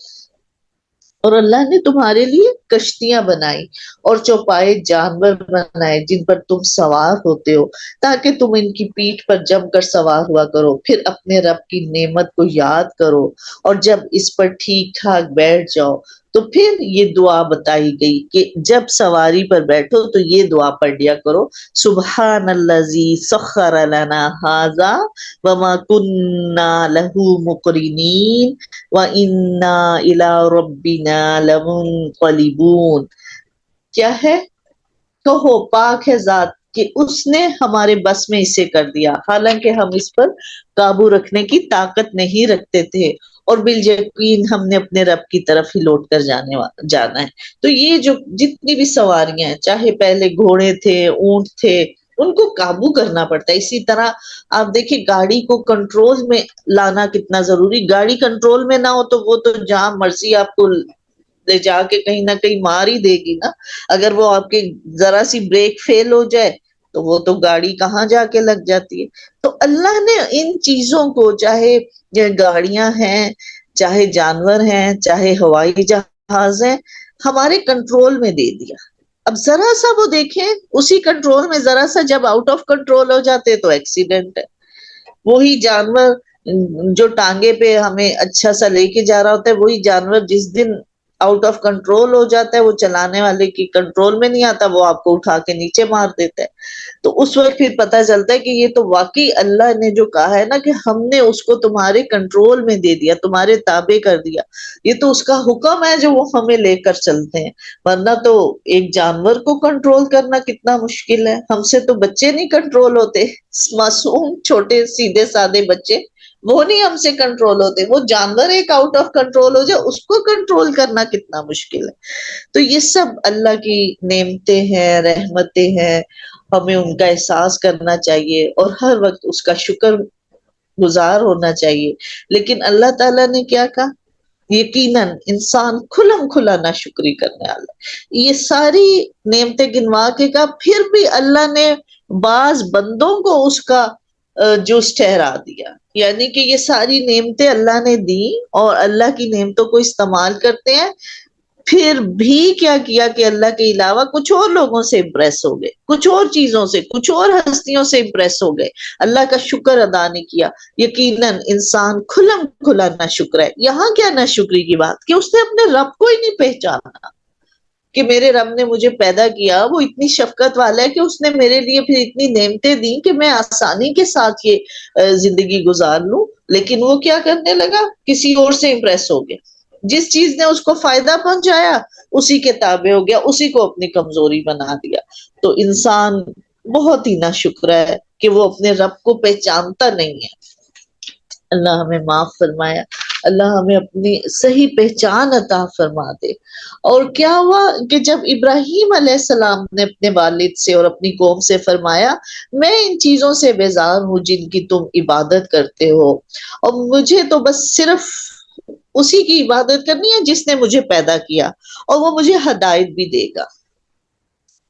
اور اللہ نے تمہارے لیے کشتیاں بنائی اور چوپائے جانور بنائے جن پر تم سوار ہوتے ہو، تاکہ تم ان کی پیٹھ پر جم کر سوار ہوا کرو. پھر اپنے رب کی نعمت کو یاد کرو اور جب اس پر ٹھیک ٹھاک بیٹھ جاؤ تو پھر یہ دعا بتائی گئی کہ جب سواری پر بیٹھو تو یہ دعا پڑھ لیا کرو، سبحان الذی سخر لنا ھذا وما کننا لہ مقرنین وَإِنَّا إِلَىٰ رَبِّنَا لَمُنقَلِبُونَ. کیا ہے؟ کہو پاک ہے ذات کہ اس نے ہمارے بس میں اسے کر دیا، حالانکہ ہم اس پر قابو رکھنے کی طاقت نہیں رکھتے تھے، اور بالیقین ہم نے اپنے رب کی طرف ہی لوٹ کر جانا ہے. تو یہ جو جتنی بھی سواریاں ہیں، چاہے پہلے گھوڑے تھے، اونٹ تھے، ان کو قابو کرنا پڑتا ہے. اسی طرح آپ دیکھیں گاڑی کو کنٹرول میں لانا کتنا ضروری. گاڑی کنٹرول میں نہ ہو تو وہ تو جہاں مرضی آپ کو لے جا کے کہیں نہ کہیں مار ہی دے گی نا. اگر وہ آپ کی ذرا سی بریک فیل ہو جائے تو وہ تو گاڑی کہاں جا کے لگ جاتی ہے. تو اللہ نے ان چیزوں کو، چاہے یہ گاڑیاں ہیں، چاہے جانور ہیں، چاہے ہوائی جہاز ہیں، ہمارے کنٹرول میں دے دیا. اب ذرا سا وہ دیکھیں اسی کنٹرول میں ذرا سا جب آؤٹ آف کنٹرول ہو جاتے تو ایکسیڈنٹ ہے. وہی جانور جو ٹانگے پہ ہمیں اچھا سا لے کے جا رہا ہوتا ہے، وہی جانور جس دن آؤٹ آف کنٹرول ہو جاتا ہے، وہ چلانے والے کی کنٹرول میں نہیں آتا، وہ آپ کو اٹھا کے نیچے مار دیتا ہے. تو اس وقت پھر پتہ چلتا ہے کہ یہ تو واقعی اللہ نے جو کہا ہے نا کہ ہم نے اس کو تمہارے کنٹرول میں دے دیا، تمہارے تابع کر دیا. یہ تو اس کا حکم ہے جو وہ ہمیں لے کر چلتے ہیں. ورنہ تو ایک جانور کو کنٹرول کرنا کتنا مشکل ہے. ہم سے تو بچے نہیں کنٹرول ہوتے، معصوم چھوٹے سیدھے سادے بچے وہ نہیں ہم سے کنٹرول ہوتے. وہ جانور ایک آؤٹ آف کنٹرول ہو جائے اس کو کنٹرول کرنا کتنا مشکل ہے. تو یہ سب اللہ کی نعمتیں ہیں، رحمتیں ہیں، ہمیں ان کا احساس کرنا چاہیے اور ہر وقت اس کا شکر گزار ہونا چاہیے. لیکن اللہ تعالیٰ نے کیا کہا؟ یقیناً انسان کھلم کھلا ناشکری کرنے والا. یہ ساری نعمتیں گنوا کے کہا، پھر بھی اللہ نے بعض بندوں کو اس کا جز ٹھہرا دیا. یعنی کہ یہ ساری نعمتیں اللہ نے دی اور اللہ کی نعمتوں کو استعمال کرتے ہیں، پھر بھی کیا کیا کہ اللہ کے علاوہ کچھ اور لوگوں سے امپریس ہو گئے، کچھ اور چیزوں سے، کچھ اور ہستیوں سے امپریس ہو گئے، اللہ کا شکر ادا نہیں کیا. یقیناً انسان کھلم کھلا ناشکر ہے. یہاں کیا ناشکری کی بات کہ اس نے اپنے رب کو ہی نہیں پہچانا کہ میرے رب نے مجھے پیدا کیا، وہ اتنی شفقت والا ہے کہ اس نے میرے لیے پھر اتنی نعمتیں دی کہ میں آسانی کے ساتھ یہ زندگی گزار لوں. لیکن وہ کیا کرنے لگا؟ کسی اور سے امپریس ہو گیا. جس چیز نے اس کو فائدہ پہنچایا اسی کے تابع ہو گیا، اسی کو اپنی کمزوری بنا دیا. تو انسان بہت ہی ناشکر ہے کہ وہ اپنے رب کو پہچانتا نہیں ہے. اللہ ہمیں معاف فرمایا، اللہ ہمیں اپنی صحیح پہچان عطا فرما دے. اور کیا ہوا کہ جب ابراہیم علیہ السلام نے اپنے والد سے اور اپنی قوم سے فرمایا، میں ان چیزوں سے بیزار ہوں جن کی تم عبادت کرتے ہو، اور مجھے تو بس صرف اسی کی عبادت کرنی ہے جس نے مجھے پیدا کیا، اور وہ مجھے ہدایت بھی دے گا.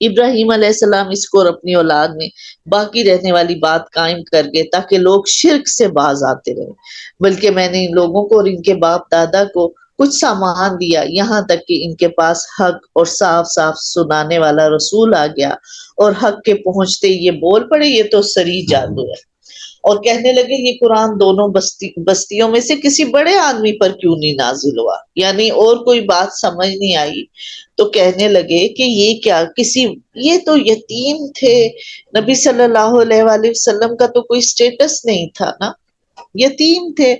ابراہیم علیہ السلام اس کو اور اپنی اولاد میں باقی رہنے والی بات قائم کر گئے تاکہ لوگ شرک سے باز آتے رہے. بلکہ میں نے ان لوگوں کو اور ان کے باپ دادا کو کچھ سامان دیا، یہاں تک کہ ان کے پاس حق اور صاف صاف سنانے والا رسول آ گیا، اور حق کے پہنچتے یہ بول پڑے یہ تو سری جادو ہے. اور کہنے لگے یہ قرآن دونوں بستیوں میں سے کسی بڑے آدمی پر کیوں نہیں نازل ہوا. یعنی اور کوئی بات سمجھ نہیں آئی تو کہنے لگے کہ یہ تو یتیم تھے، نبی صلی اللہ علیہ وآلہ وسلم کا تو کوئی سٹیٹس نہیں تھا نا، یتیم تھے،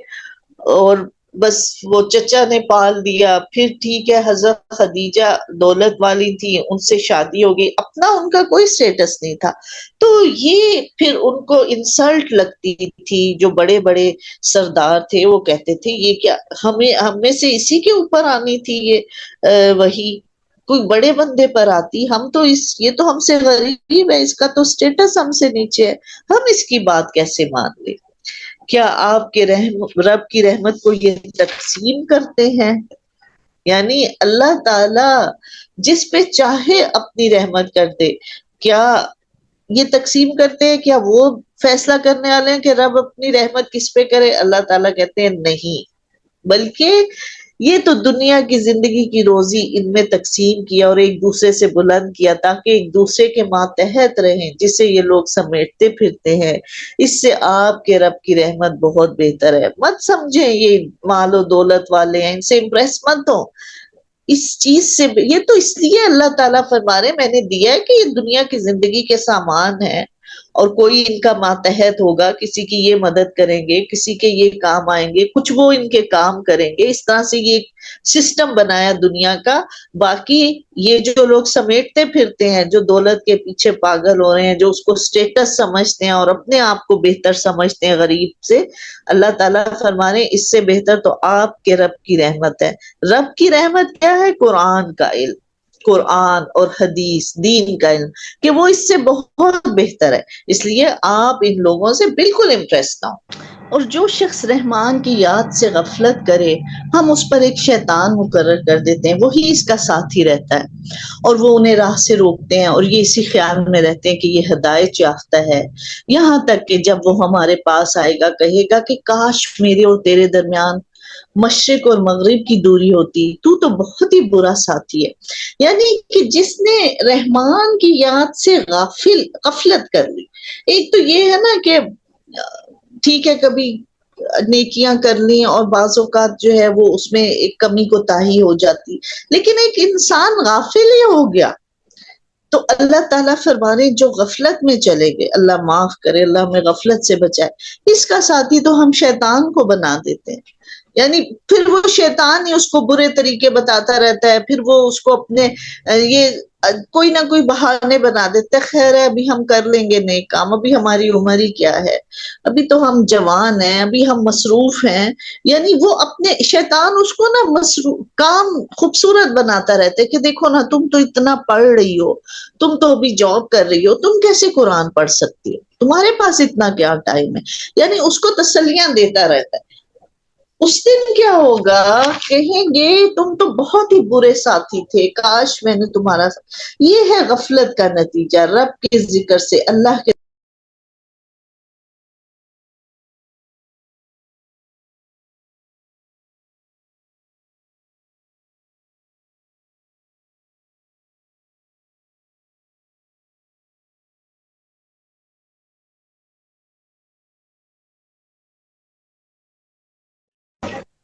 اور بس وہ چچا نے پال دیا. پھر ٹھیک ہے حضرت خدیجہ دولت والی تھی، ان سے شادی ہو گئی، اپنا ان کا کوئی سٹیٹس نہیں تھا. تو یہ پھر ان کو انسلٹ لگتی تھی. جو بڑے بڑے سردار تھے وہ کہتے تھے یہ کیا، ہم میں سے اسی کے اوپر آنی تھی یہ وہی، کوئی بڑے بندے پر آتی. ہم تو یہ تو ہم سے غریب ہے، اس کا تو سٹیٹس ہم سے نیچے ہے، ہم اس کی بات کیسے مان لیں. کیا آپ کے رب کی رحمت کو یہ تقسیم کرتے ہیں؟ یعنی اللہ تعالی جس پہ چاہے اپنی رحمت کر دے. کیا یہ تقسیم کرتے ہیں، کیا وہ فیصلہ کرنے والے ہیں کہ رب اپنی رحمت کس پہ کرے؟ اللہ تعالیٰ کہتے ہیں نہیں، بلکہ یہ تو دنیا کی زندگی کی روزی ان میں تقسیم کیا اور ایک دوسرے سے بلند کیا تاکہ ایک دوسرے کے ماتحت رہیں، جسے یہ لوگ سمیٹتے پھرتے ہیں۔ اس سے آپ کے رب کی رحمت بہت بہتر ہے۔ مت سمجھیں یہ مال و دولت والے ہیں، ان سے امپریس مت ہو اس چیز سے۔ یہ تو اس لیے اللہ تعالیٰ فرما رہے میں نے دیا ہے کہ یہ دنیا کی زندگی کے سامان ہے، اور کوئی ان کا ماتحت ہوگا، کسی کی یہ مدد کریں گے، کسی کے یہ کام آئیں گے، کچھ وہ ان کے کام کریں گے۔ اس طرح سے یہ ایک سسٹم بنایا دنیا کا۔ باقی یہ جو لوگ سمیٹتے پھرتے ہیں، جو دولت کے پیچھے پاگل ہو رہے ہیں، جو اس کو سٹیٹس سمجھتے ہیں اور اپنے آپ کو بہتر سمجھتے ہیں غریب سے، اللہ تعالیٰ فرما رہے ہیں اس سے بہتر تو آپ کے رب کی رحمت ہے۔ رب کی رحمت کیا ہے؟ قرآن کا علم، قرآن اور حدیث، دین کا علم، کہ وہ اس سے بہت بہتر ہے۔ اس لیے آپ ان لوگوں سے بالکل امپریس نہ ہو۔ اور جو شخص رحمان کی یاد سے غفلت کرے، ہم اس پر ایک شیطان مقرر کر دیتے ہیں، وہی اس کا ساتھی رہتا ہے اور وہ انہیں راہ سے روکتے ہیں، اور یہ اسی خیال میں رہتے ہیں کہ یہ ہدایت یافتہ ہے، یہاں تک کہ جب وہ ہمارے پاس آئے گا کہے گا کہ کاش میرے اور تیرے درمیان مشرق اور مغرب کی دوری ہوتی، تو بہت ہی برا ساتھی ہے۔ یعنی کہ جس نے رحمان کی یاد سے غفلت کر لی۔ ایک تو یہ ہے نا کہ ٹھیک ہے کبھی نیکیاں کر لی اور بعض اوقات جو ہے وہ اس میں ایک کمی کوتاہی ہو جاتی، لیکن ایک انسان غافل ہی ہو گیا تو اللہ تعالیٰ فرمانے جو غفلت میں چلے گئے، اللہ معاف کرے، اللہ ہمیں غفلت سے بچائے، اس کا ساتھی تو ہم شیطان کو بنا دیتے ہیں۔ یعنی پھر وہ شیطان ہی اس کو برے طریقے بتاتا رہتا ہے، پھر وہ اس کو اپنے یہ کوئی نہ کوئی بہانے بنا دیتا ہے، خیر ہے ابھی ہم کر لیں گے نیک کام، ابھی ہماری عمر ہی کیا ہے، ابھی تو ہم جوان ہیں، ابھی ہم مصروف ہیں۔ یعنی وہ اپنے شیطان اس کو نا مصروف کام خوبصورت بناتا رہتا ہے کہ دیکھو نا تم تو اتنا پڑھ رہی ہو، تم تو ابھی جاب کر رہی ہو، تم کیسے قرآن پڑھ سکتی ہو، تمہارے پاس اتنا کیا ٹائم ہے۔ یعنی اس کو تسلیاں دیتا رہتا ہے۔ اس دن کیا ہوگا؟ کہیں گے تم تو بہت ہی برے ساتھی تھے، کاش میں نے تمہارا یہ ہے غفلت کا نتیجہ رب کے ذکر سے، اللہ کے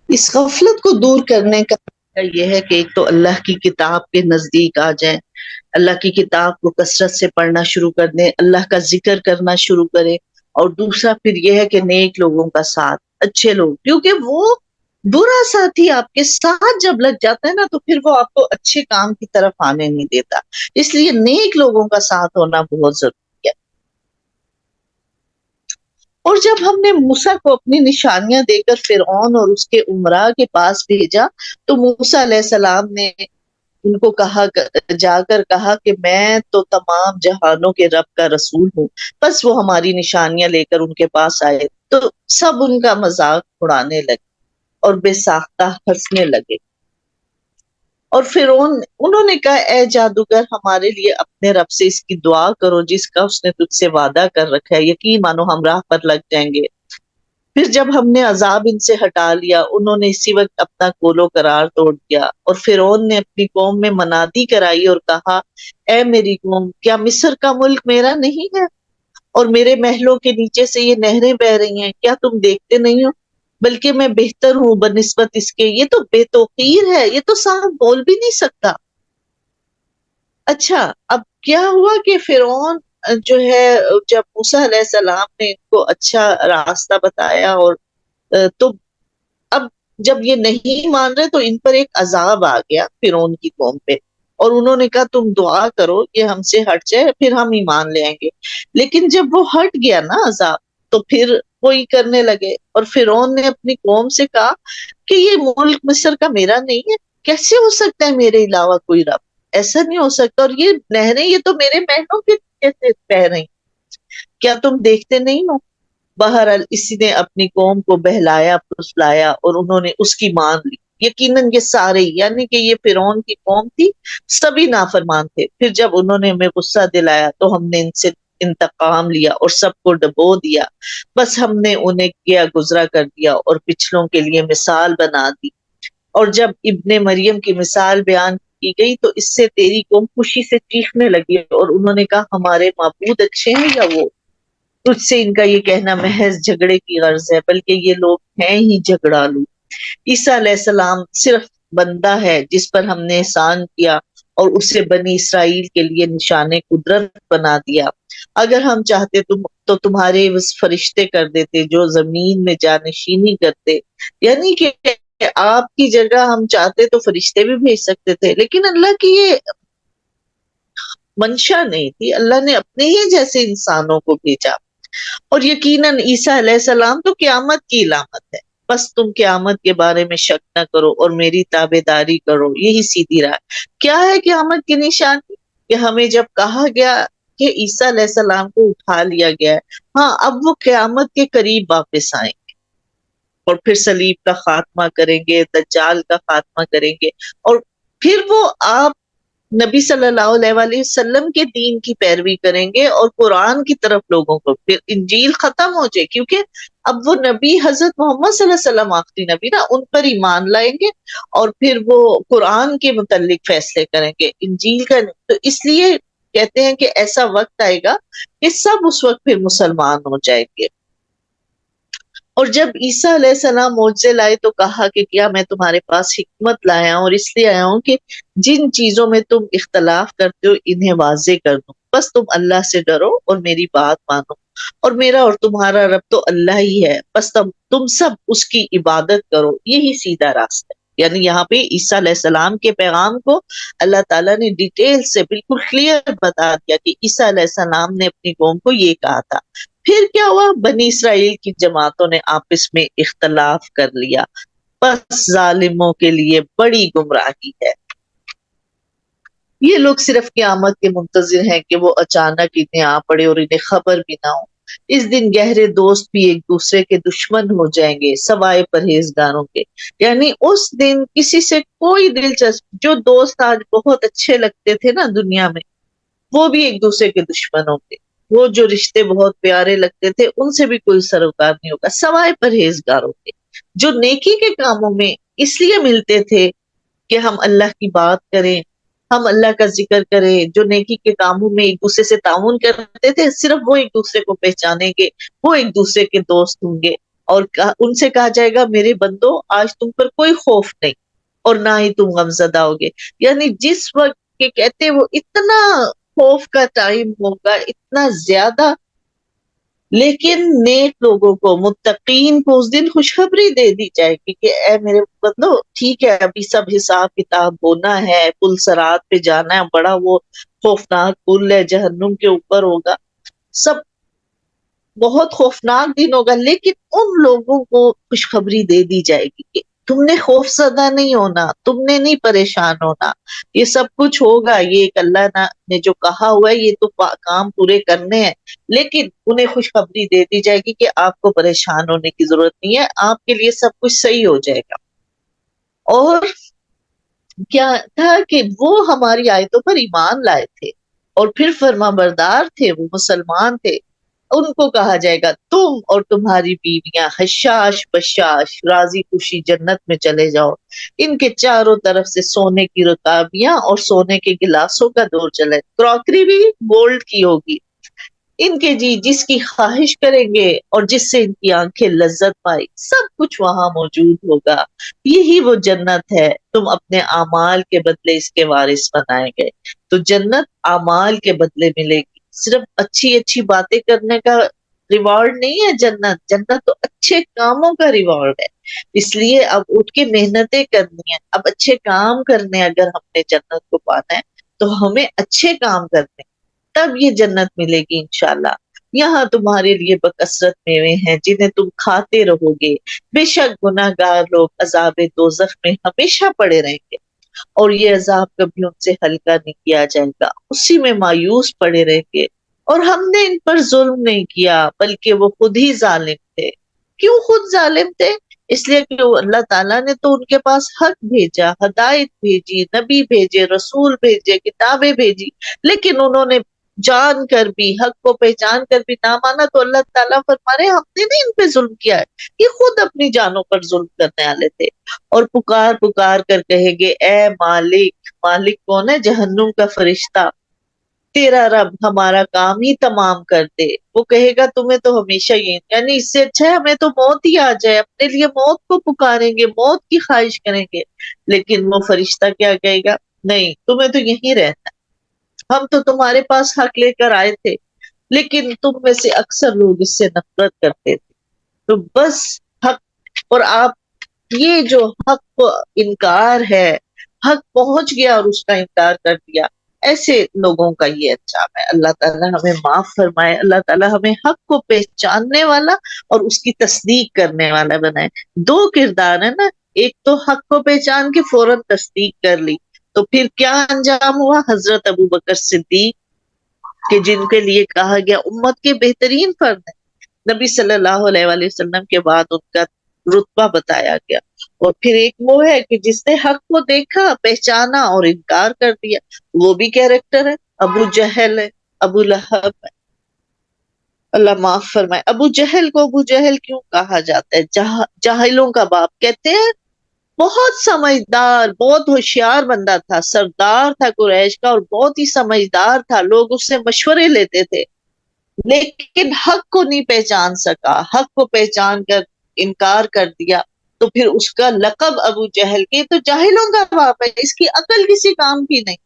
اس غفلت کو دور کرنے کا طریقہ یہ ہے کہ ایک تو اللہ کی کتاب کے نزدیک آ جائیں، اللہ کی کتاب کو کثرت سے پڑھنا شروع کر دیں، اللہ کا ذکر کرنا شروع کریں، اور دوسرا پھر یہ ہے کہ نیک لوگوں کا ساتھ، اچھے لوگ، کیونکہ وہ برا ساتھی آپ کے ساتھ جب لگ جاتا ہے نا تو پھر وہ آپ کو اچھے کام کی طرف آنے نہیں دیتا، اس لیے نیک لوگوں کا ساتھ ہونا بہت ضروری ہے۔ اور جب ہم نے موسیٰ کو اپنی نشانیاں دے کر فرعون اور اس کے امراء کے پاس بھیجا تو موسیٰ علیہ السلام نے ان کو جا کر کہا کہ میں تو تمام جہانوں کے رب کا رسول ہوں، بس وہ ہماری نشانیاں لے کر ان کے پاس آئے تو سب ان کا مذاق اڑانے لگے اور بے ساختہ ہنسنے لگے۔ اور فرعون انہوں نے کہا اے جادوگر ہمارے لیے اپنے رب سے اس کی دعا کرو جس کا اس نے تجھ سے وعدہ کر رکھا ہے، یقین مانو ہم راہ پر لگ جائیں گے۔ پھر جب ہم نے عذاب ان سے ہٹا لیا انہوں نے اسی وقت اپنا قول و قرار توڑ دیا، اور فرعون نے اپنی قوم میں منادی کرائی اور کہا اے میری قوم کیا مصر کا ملک میرا نہیں ہے اور میرے محلوں کے نیچے سے یہ نہریں بہ رہی ہیں؟ کیا تم دیکھتے نہیں ہو؟ بلکہ میں بہتر ہوں بنسبت اس کے۔ یہ تو بے توقیر ہے، یہ تو صاحب بول بھی نہیں سکتا۔ اچھا اب کیا ہوا کہ فرعون جو ہے جب موسیٰ علیہ السلام نے ان کو اچھا راستہ بتایا اور تو اب جب یہ نہیں مان رہے تو ان پر ایک عذاب آ گیا فرعون کی قوم پہ، اور انہوں نے کہا تم دعا کرو یہ ہم سے ہٹ جائے پھر ہم ایمان لے آئیں گے۔ لیکن جب وہ ہٹ گیا نا عذاب تو پھر وہی کرنے لگے، اور فرعون نے اپنی قوم سے کہا کہ یہ ملک مصر کا میرا نہیں ہے، کیسے ہو سکتا ہے میرے علاوہ کوئی رب؟ ایسا نہیں ہو سکتا، اور یہ نہریں یہ تو میرے محلوں کے نیچے سے بہ رہی، کیا تم دیکھتے نہیں ہو؟ بہرحال اسی نے اپنی قوم کو بہلایا پھسلایا اور انہوں نے اس کی مان لی۔ یقیناً یہ سارے یعنی کہ یہ فرعون کی قوم تھی، سبھی نافرمان تھے۔ پھر جب انہوں نے ہمیں غصہ دلایا تو ہم نے ان سے انتقام لیا اور سب کو ڈبو دیا، بس ہم نے انہیں کیا گزرا کر دیا اور پچھلوں کے لیے مثال بنا دی۔ اور جب ابن مریم کی مثال بیان کی گئی تو اس سے تیری قوم خوشی سے چیخنے لگی اور انہوں نے کہا ہمارے معبود اچھے ہیں یا وہ؟ تجھ سے ان کا یہ کہنا محض جھگڑے کی غرض ہے، بلکہ یہ لوگ ہیں ہی جھگڑالو۔ عیسیٰ علیہ السلام صرف بندہ ہے جس پر ہم نے احسان کیا اور اسے بنی اسرائیل کے لیے نشان قدرت بنا دیا۔ اگر ہم چاہتے تو تمہارے فرشتے کر دیتے جو زمین میں جانشینی کرتے، یعنی کہ آپ کی جگہ ہم چاہتے تو فرشتے بھی بھیج سکتے تھے، لیکن اللہ کی یہ منشا نہیں تھی، اللہ نے اپنے ہی جیسے انسانوں کو بھیجا۔ اور یقیناً عیسیٰ علیہ السلام تو قیامت کی علامت ہے، بس تم قیامت کے بارے میں شک نہ کرو اور میری تابع داری کرو، یہی سیدھی راہ۔ کیا ہے قیامت کی نشانی؟ کہ ہمیں جب کہا گیا کہ عیسیٰ علیہ السلام کو اٹھا لیا گیا ہے، ہاں اب وہ قیامت کے قریب واپس آئیں اور پھر صلیب کا خاتمہ کریں گے، دجال کا خاتمہ کریں گے، اور پھر وہ آپ نبی صلی اللہ علیہ وآلہ وسلم کے دین کی پیروی کریں گے اور قرآن کی طرف لوگوں کو، پھر انجیل ختم ہو جائے، کیونکہ اب وہ نبی حضرت محمد صلی اللہ علیہ وسلم آخری نبی نا، ان پر ایمان لائیں گے اور پھر وہ قرآن کے متعلق فیصلے کریں گے، انجیل کا نہیں۔ تو اس لیے کہتے ہیں کہ ایسا وقت آئے گا کہ سب اس وقت پھر مسلمان ہو جائیں گے۔ اور جب عیسیٰ علیہ السلام معجزے لائے تو کہا کہ کیا میں تمہارے پاس حکمت لایا ہوں اور اس لیے آیا ہوں کہ جن چیزوں میں تم اختلاف کرتے ہو انہیں واضح کر دوں، بس تم اللہ سے ڈرو اور میری بات مانو، اور میرا اور تمہارا رب تو اللہ ہی ہے، بس تم سب اس کی عبادت کرو، یہی سیدھا راستہ ہے۔ یعنی یہاں پہ عیسیٰ علیہ السلام کے پیغام کو اللہ تعالیٰ نے ڈیٹیل سے بالکل کلیئر بتا دیا کہ عیسیٰ علیہ السلام نے اپنی قوم کو یہ کہا تھا۔ پھر کیا ہوا؟ بنی اسرائیل کی جماعتوں نے آپس میں اختلاف کر لیا، بس ظالموں کے لیے بڑی گمراہی ہے۔ یہ لوگ صرف قیامت کے منتظر ہیں کہ وہ اچانک انہیں آ پڑے اور انہیں خبر بھی نہ ہو۔ اس دن گہرے دوست بھی ایک دوسرے کے دشمن ہو جائیں گے سوائے پرہیزگاروں کے، یعنی اس دن کسی سے کوئی دلچسپ، جو دوست آج بہت اچھے لگتے تھے نا دنیا میں، وہ بھی ایک دوسرے کے دشمن ہوں گے، وہ جو رشتے بہت پیارے لگتے تھے ان سے بھی کوئی سروکار نہیں ہوگا سوائے پرہیزگاروں کے، جو نیکی کے کاموں میں اس لیے ملتے تھے کہ ہم اللہ کی بات کریں، ہم اللہ کا ذکر کریں، جو نیکی کے کاموں میں ایک دوسرے سے تعاون کرتے تھے، صرف وہ ایک دوسرے کو پہچانیں گے، وہ ایک دوسرے کے دوست ہوں گے، اور ان سے کہا جائے گا میرے بندو آج تم پر کوئی خوف نہیں اور نہ ہی تم غمزدہ ہوگے۔ یعنی جس وقت کہ کہتے وہ اتنا خوف کا ٹائم ہوگا، اتنا زیادہ، لیکن نیک لوگوں کو، متقین کو اس دن خوشخبری دے دی جائے گی کہ اے میرے بندو ٹھیک ہے ابھی سب حساب کتاب ہونا ہے، پل صراط پہ جانا ہے، بڑا وہ خوفناک پل ہے جہنم کے اوپر ہوگا، سب بہت خوفناک دن ہوگا، لیکن ان لوگوں کو خوشخبری دے دی جائے گی کہ تم نے خوف زدہ نہیں ہونا، تم نے نہیں پریشان ہونا، یہ سب کچھ ہوگا، یہ ایک اللہ نے جو کہا ہوا ہے یہ تو کام پورے کرنے ہیں، لیکن انہیں خوشخبری دے دی جائے گی کہ آپ کو پریشان ہونے کی ضرورت نہیں ہے، آپ کے لیے سب کچھ صحیح ہو جائے گا۔ اور کیا تھا کہ وہ ہماری آیتوں پر ایمان لائے تھے اور پھر فرما بردار تھے، وہ مسلمان تھے، ان کو کہا جائے گا تم اور تمہاری بیویاں حشاش بشاش راضی خوشی جنت میں چلے جاؤ، ان کے چاروں طرف سے سونے کی رکابیاں اور سونے کے گلاسوں کا دور چلے، کراکری بھی گولڈ کی ہوگی، ان کے جی جس کی خواہش کریں گے اور جس سے ان کی آنکھیں لذت پائی، سب کچھ وہاں موجود ہوگا، یہی وہ جنت ہے، تم اپنے اعمال کے بدلے اس کے وارث بنائے گئے۔ تو جنت اعمال کے بدلے ملے گی، صرف اچھی اچھی باتیں کرنے کا ریوارڈ نہیں ہے جنت، جنت تو اچھے کاموں کا ریوارڈ ہے، اس لیے اب اٹھ کے محنتیں کرنی ہیں، اب اچھے کام کرنے ہیں، اگر ہم نے جنت کو پانا ہے تو ہمیں اچھے کام کرنے ہیں، تب یہ جنت ملے گی انشاءاللہ۔ یہاں تمہارے لیے بکثرت میوے ہیں جنہیں تم کھاتے رہو گے، بے شک گناہ گار لوگ عذاب دوزخ میں ہمیشہ پڑے رہیں گے اور یہ عذاب کبھی ان سے ہلکا نہیں کیا جائے گا، اسی میں مایوس پڑے رہیں گے، اور ہم نے ان پر ظلم نہیں کیا بلکہ وہ خود ہی ظالم تھے۔ کیوں خود ظالم تھے؟ اس لیے کہ اللہ تعالیٰ نے تو ان کے پاس حق بھیجا، ہدایت بھیجی، نبی بھیجے، رسول بھیجے، کتابیں بھیجی، لیکن انہوں نے جان کر بھی، حق کو پہچان کر بھی نہ مانا تو اللہ تعالیٰ فرما رہے ہم نے نہیں ان پہ ظلم کیا ہے، یہ خود اپنی جانوں پر ظلم کرنے والے تھے۔ اور پکار پکار کر کہے گے اے مالک، مالک کون ہے؟ جہنم کا فرشتہ، تیرا رب ہمارا کام ہی تمام کر دے۔ وہ کہے گا تمہیں تو ہمیشہ یہ، یعنی اس سے اچھا ہے ہمیں تو موت ہی آ جائے، اپنے لیے موت کو پکاریں گے، موت کی خواہش کریں گے۔ لیکن وہ فرشتہ کیا کہے گا؟ نہیں، تمہیں تو یہیں رہنا ہے، ہم تو تمہارے پاس حق لے کر آئے تھے، لیکن تم میں سے اکثر لوگ اس سے نفرت کرتے تھے، تو بس حق، اور آپ یہ جو حق کو انکار ہے، حق پہنچ گیا اور اس کا انکار کر دیا، ایسے لوگوں کا یہ انجام ہے۔ اللہ تعالیٰ ہمیں معاف فرمائے، اللہ تعالیٰ ہمیں حق کو پہچاننے والا اور اس کی تصدیق کرنے والا بنائے۔ دو کردار ہے نا، ایک تو حق کو پہچان کے فوراً تصدیق کر لی، تو پھر کیا انجام ہوا؟ حضرت ابو بکر صدیق کہ جن کے لیے کہا گیا امت کے بہترین فرد ہیں، نبی صلی اللہ علیہ وآلہ وسلم کے بعد ان کا رتبہ بتایا گیا۔ اور پھر ایک وہ ہے کہ جس نے حق کو دیکھا، پہچانا اور انکار کر دیا، وہ بھی کیریکٹر ہے، ابو جہل ہے، ابو لہب ہے۔ اللہ معاف فرمائے۔ ابو جہل کو ابو جہل کیوں کہا جاتا ہے؟ جاہلوں کا باپ کہتے ہیں، بہت سمجھدار، بہت ہوشیار بندہ تھا، سردار تھا قریش کا اور بہت ہی سمجھدار تھا، لوگ اس سے مشورے لیتے تھے، لیکن حق کو نہیں پہچان سکا، حق کو پہچان کر انکار کر دیا، تو پھر اس کا لقب ابو جہل کے، تو جاہلوں کا باپ ہے، اس کی عقل کسی کام کی نہیں۔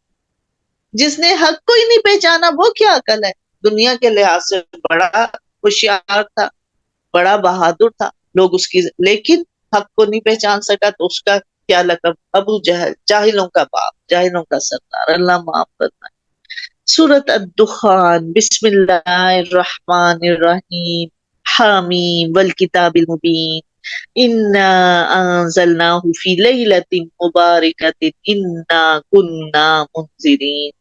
جس نے حق کو ہی نہیں پہچانا وہ کیا عقل ہے؟ دنیا کے لحاظ سے بڑا ہوشیار تھا، بڑا بہادر تھا، لوگ اس کی، لیکن حق کو نہیں پہچان سکا تو اس کا کیا لقب؟ ابو جہل، جاہلوں کا باپ، جاہلوں کا سردار۔ اللہ معاف فرمائے۔ سورۃ الدخان، بسم اللہ الرحمن الرحیم، حامیم والکتاب المبین، انا انزلناہ فی لیلۃ مبارکۃ انا کنا منذرین۔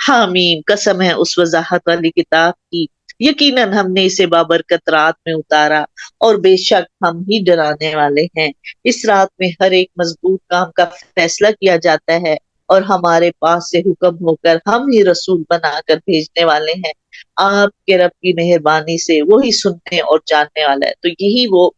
حامیم، قسم ہے اس وضاحت والی کتاب کی، یقیناً ہم نے اسے بابرکت رات میں اتارا اور بے شک ہم ہی ڈرانے والے ہیں۔ اس رات میں ہر ایک مضبوط کام کا فیصلہ کیا جاتا ہے اور ہمارے پاس سے حکم ہو کر ہم ہی رسول بنا کر بھیجنے والے ہیں، آپ کے رب کی مہربانی سے وہی سننے اور جاننے والا ہے۔ تو یہی وہ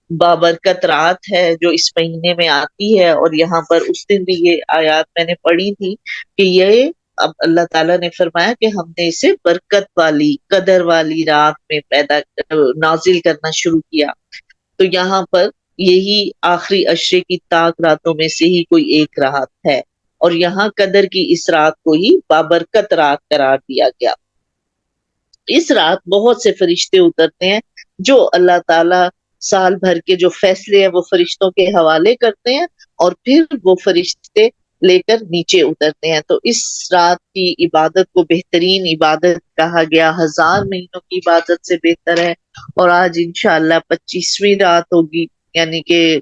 بابرکت رات ہے جو اس مہینے میں آتی ہے، اور یہاں پر اس دن بھی یہ آیات میں نے پڑھی تھی کہ یہ اب اللہ تعالیٰ نے فرمایا کہ ہم نے اسے برکت والی، قدر والی رات میں نازل کرنا شروع کیا۔ تو یہاں پر یہی آخری عشرے کی طاق راتوں میں سے ہی کوئی ایک رات ہے، اور یہاں قدر کی اس رات کو ہی بابرکت رات قرار دیا گیا۔ اس رات بہت سے فرشتے اترتے ہیں جو اللہ تعالیٰ سال بھر کے جو فیصلے ہیں وہ فرشتوں کے حوالے کرتے ہیں، اور پھر وہ فرشتے لے کر نیچے اترتے ہیں۔ تو اس رات کی عبادت کو بہترین عبادت کہا گیا، 1000 مہینوں کی عبادت سے بہتر ہے۔ اور آج انشاءاللہ 25ویں رات ہوگی، یعنی کہ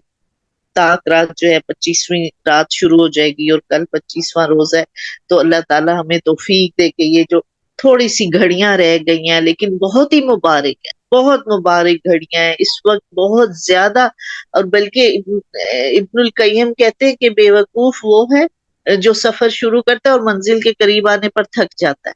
طاق رات جو ہے 25ویں رات شروع ہو جائے گی، اور کل 25واں روز ہے۔ تو اللہ تعالیٰ ہمیں توفیق دے کہ یہ جو تھوڑی سی گھڑیاں رہ گئی ہیں لیکن بہت ہی مبارک ہے، بہت مبارک گھڑیاں ہیں اس وقت، بہت زیادہ۔ اور بلکہ ابن القیم کہتے ہیں کہ بے وقوف وہ ہے جو سفر شروع کرتا ہے اور منزل کے قریب آنے پر تھک جاتا ہے،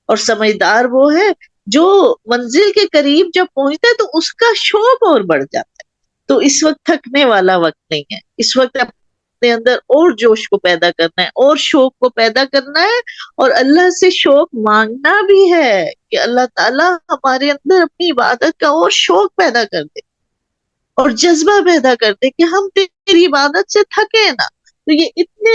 اور سمجھدار وہ ہے جو منزل کے قریب جب پہنچتا ہے تو اس کا شوق اور بڑھ جاتا ہے۔ تو اس وقت تھکنے والا وقت نہیں ہے، اس وقت اپنے اندر اور جوش کو پیدا کرنا ہے اور شوق کو پیدا کرنا ہے، اور اللہ سے شوق مانگنا بھی ہے کہ اللہ تعالیٰ ہمارے اندر اپنی عبادت کا اور شوق پیدا کر دے اور جذبہ پیدا کر دے کہ ہم تیری عبادت سے تھکے نا۔ تو یہ اتنے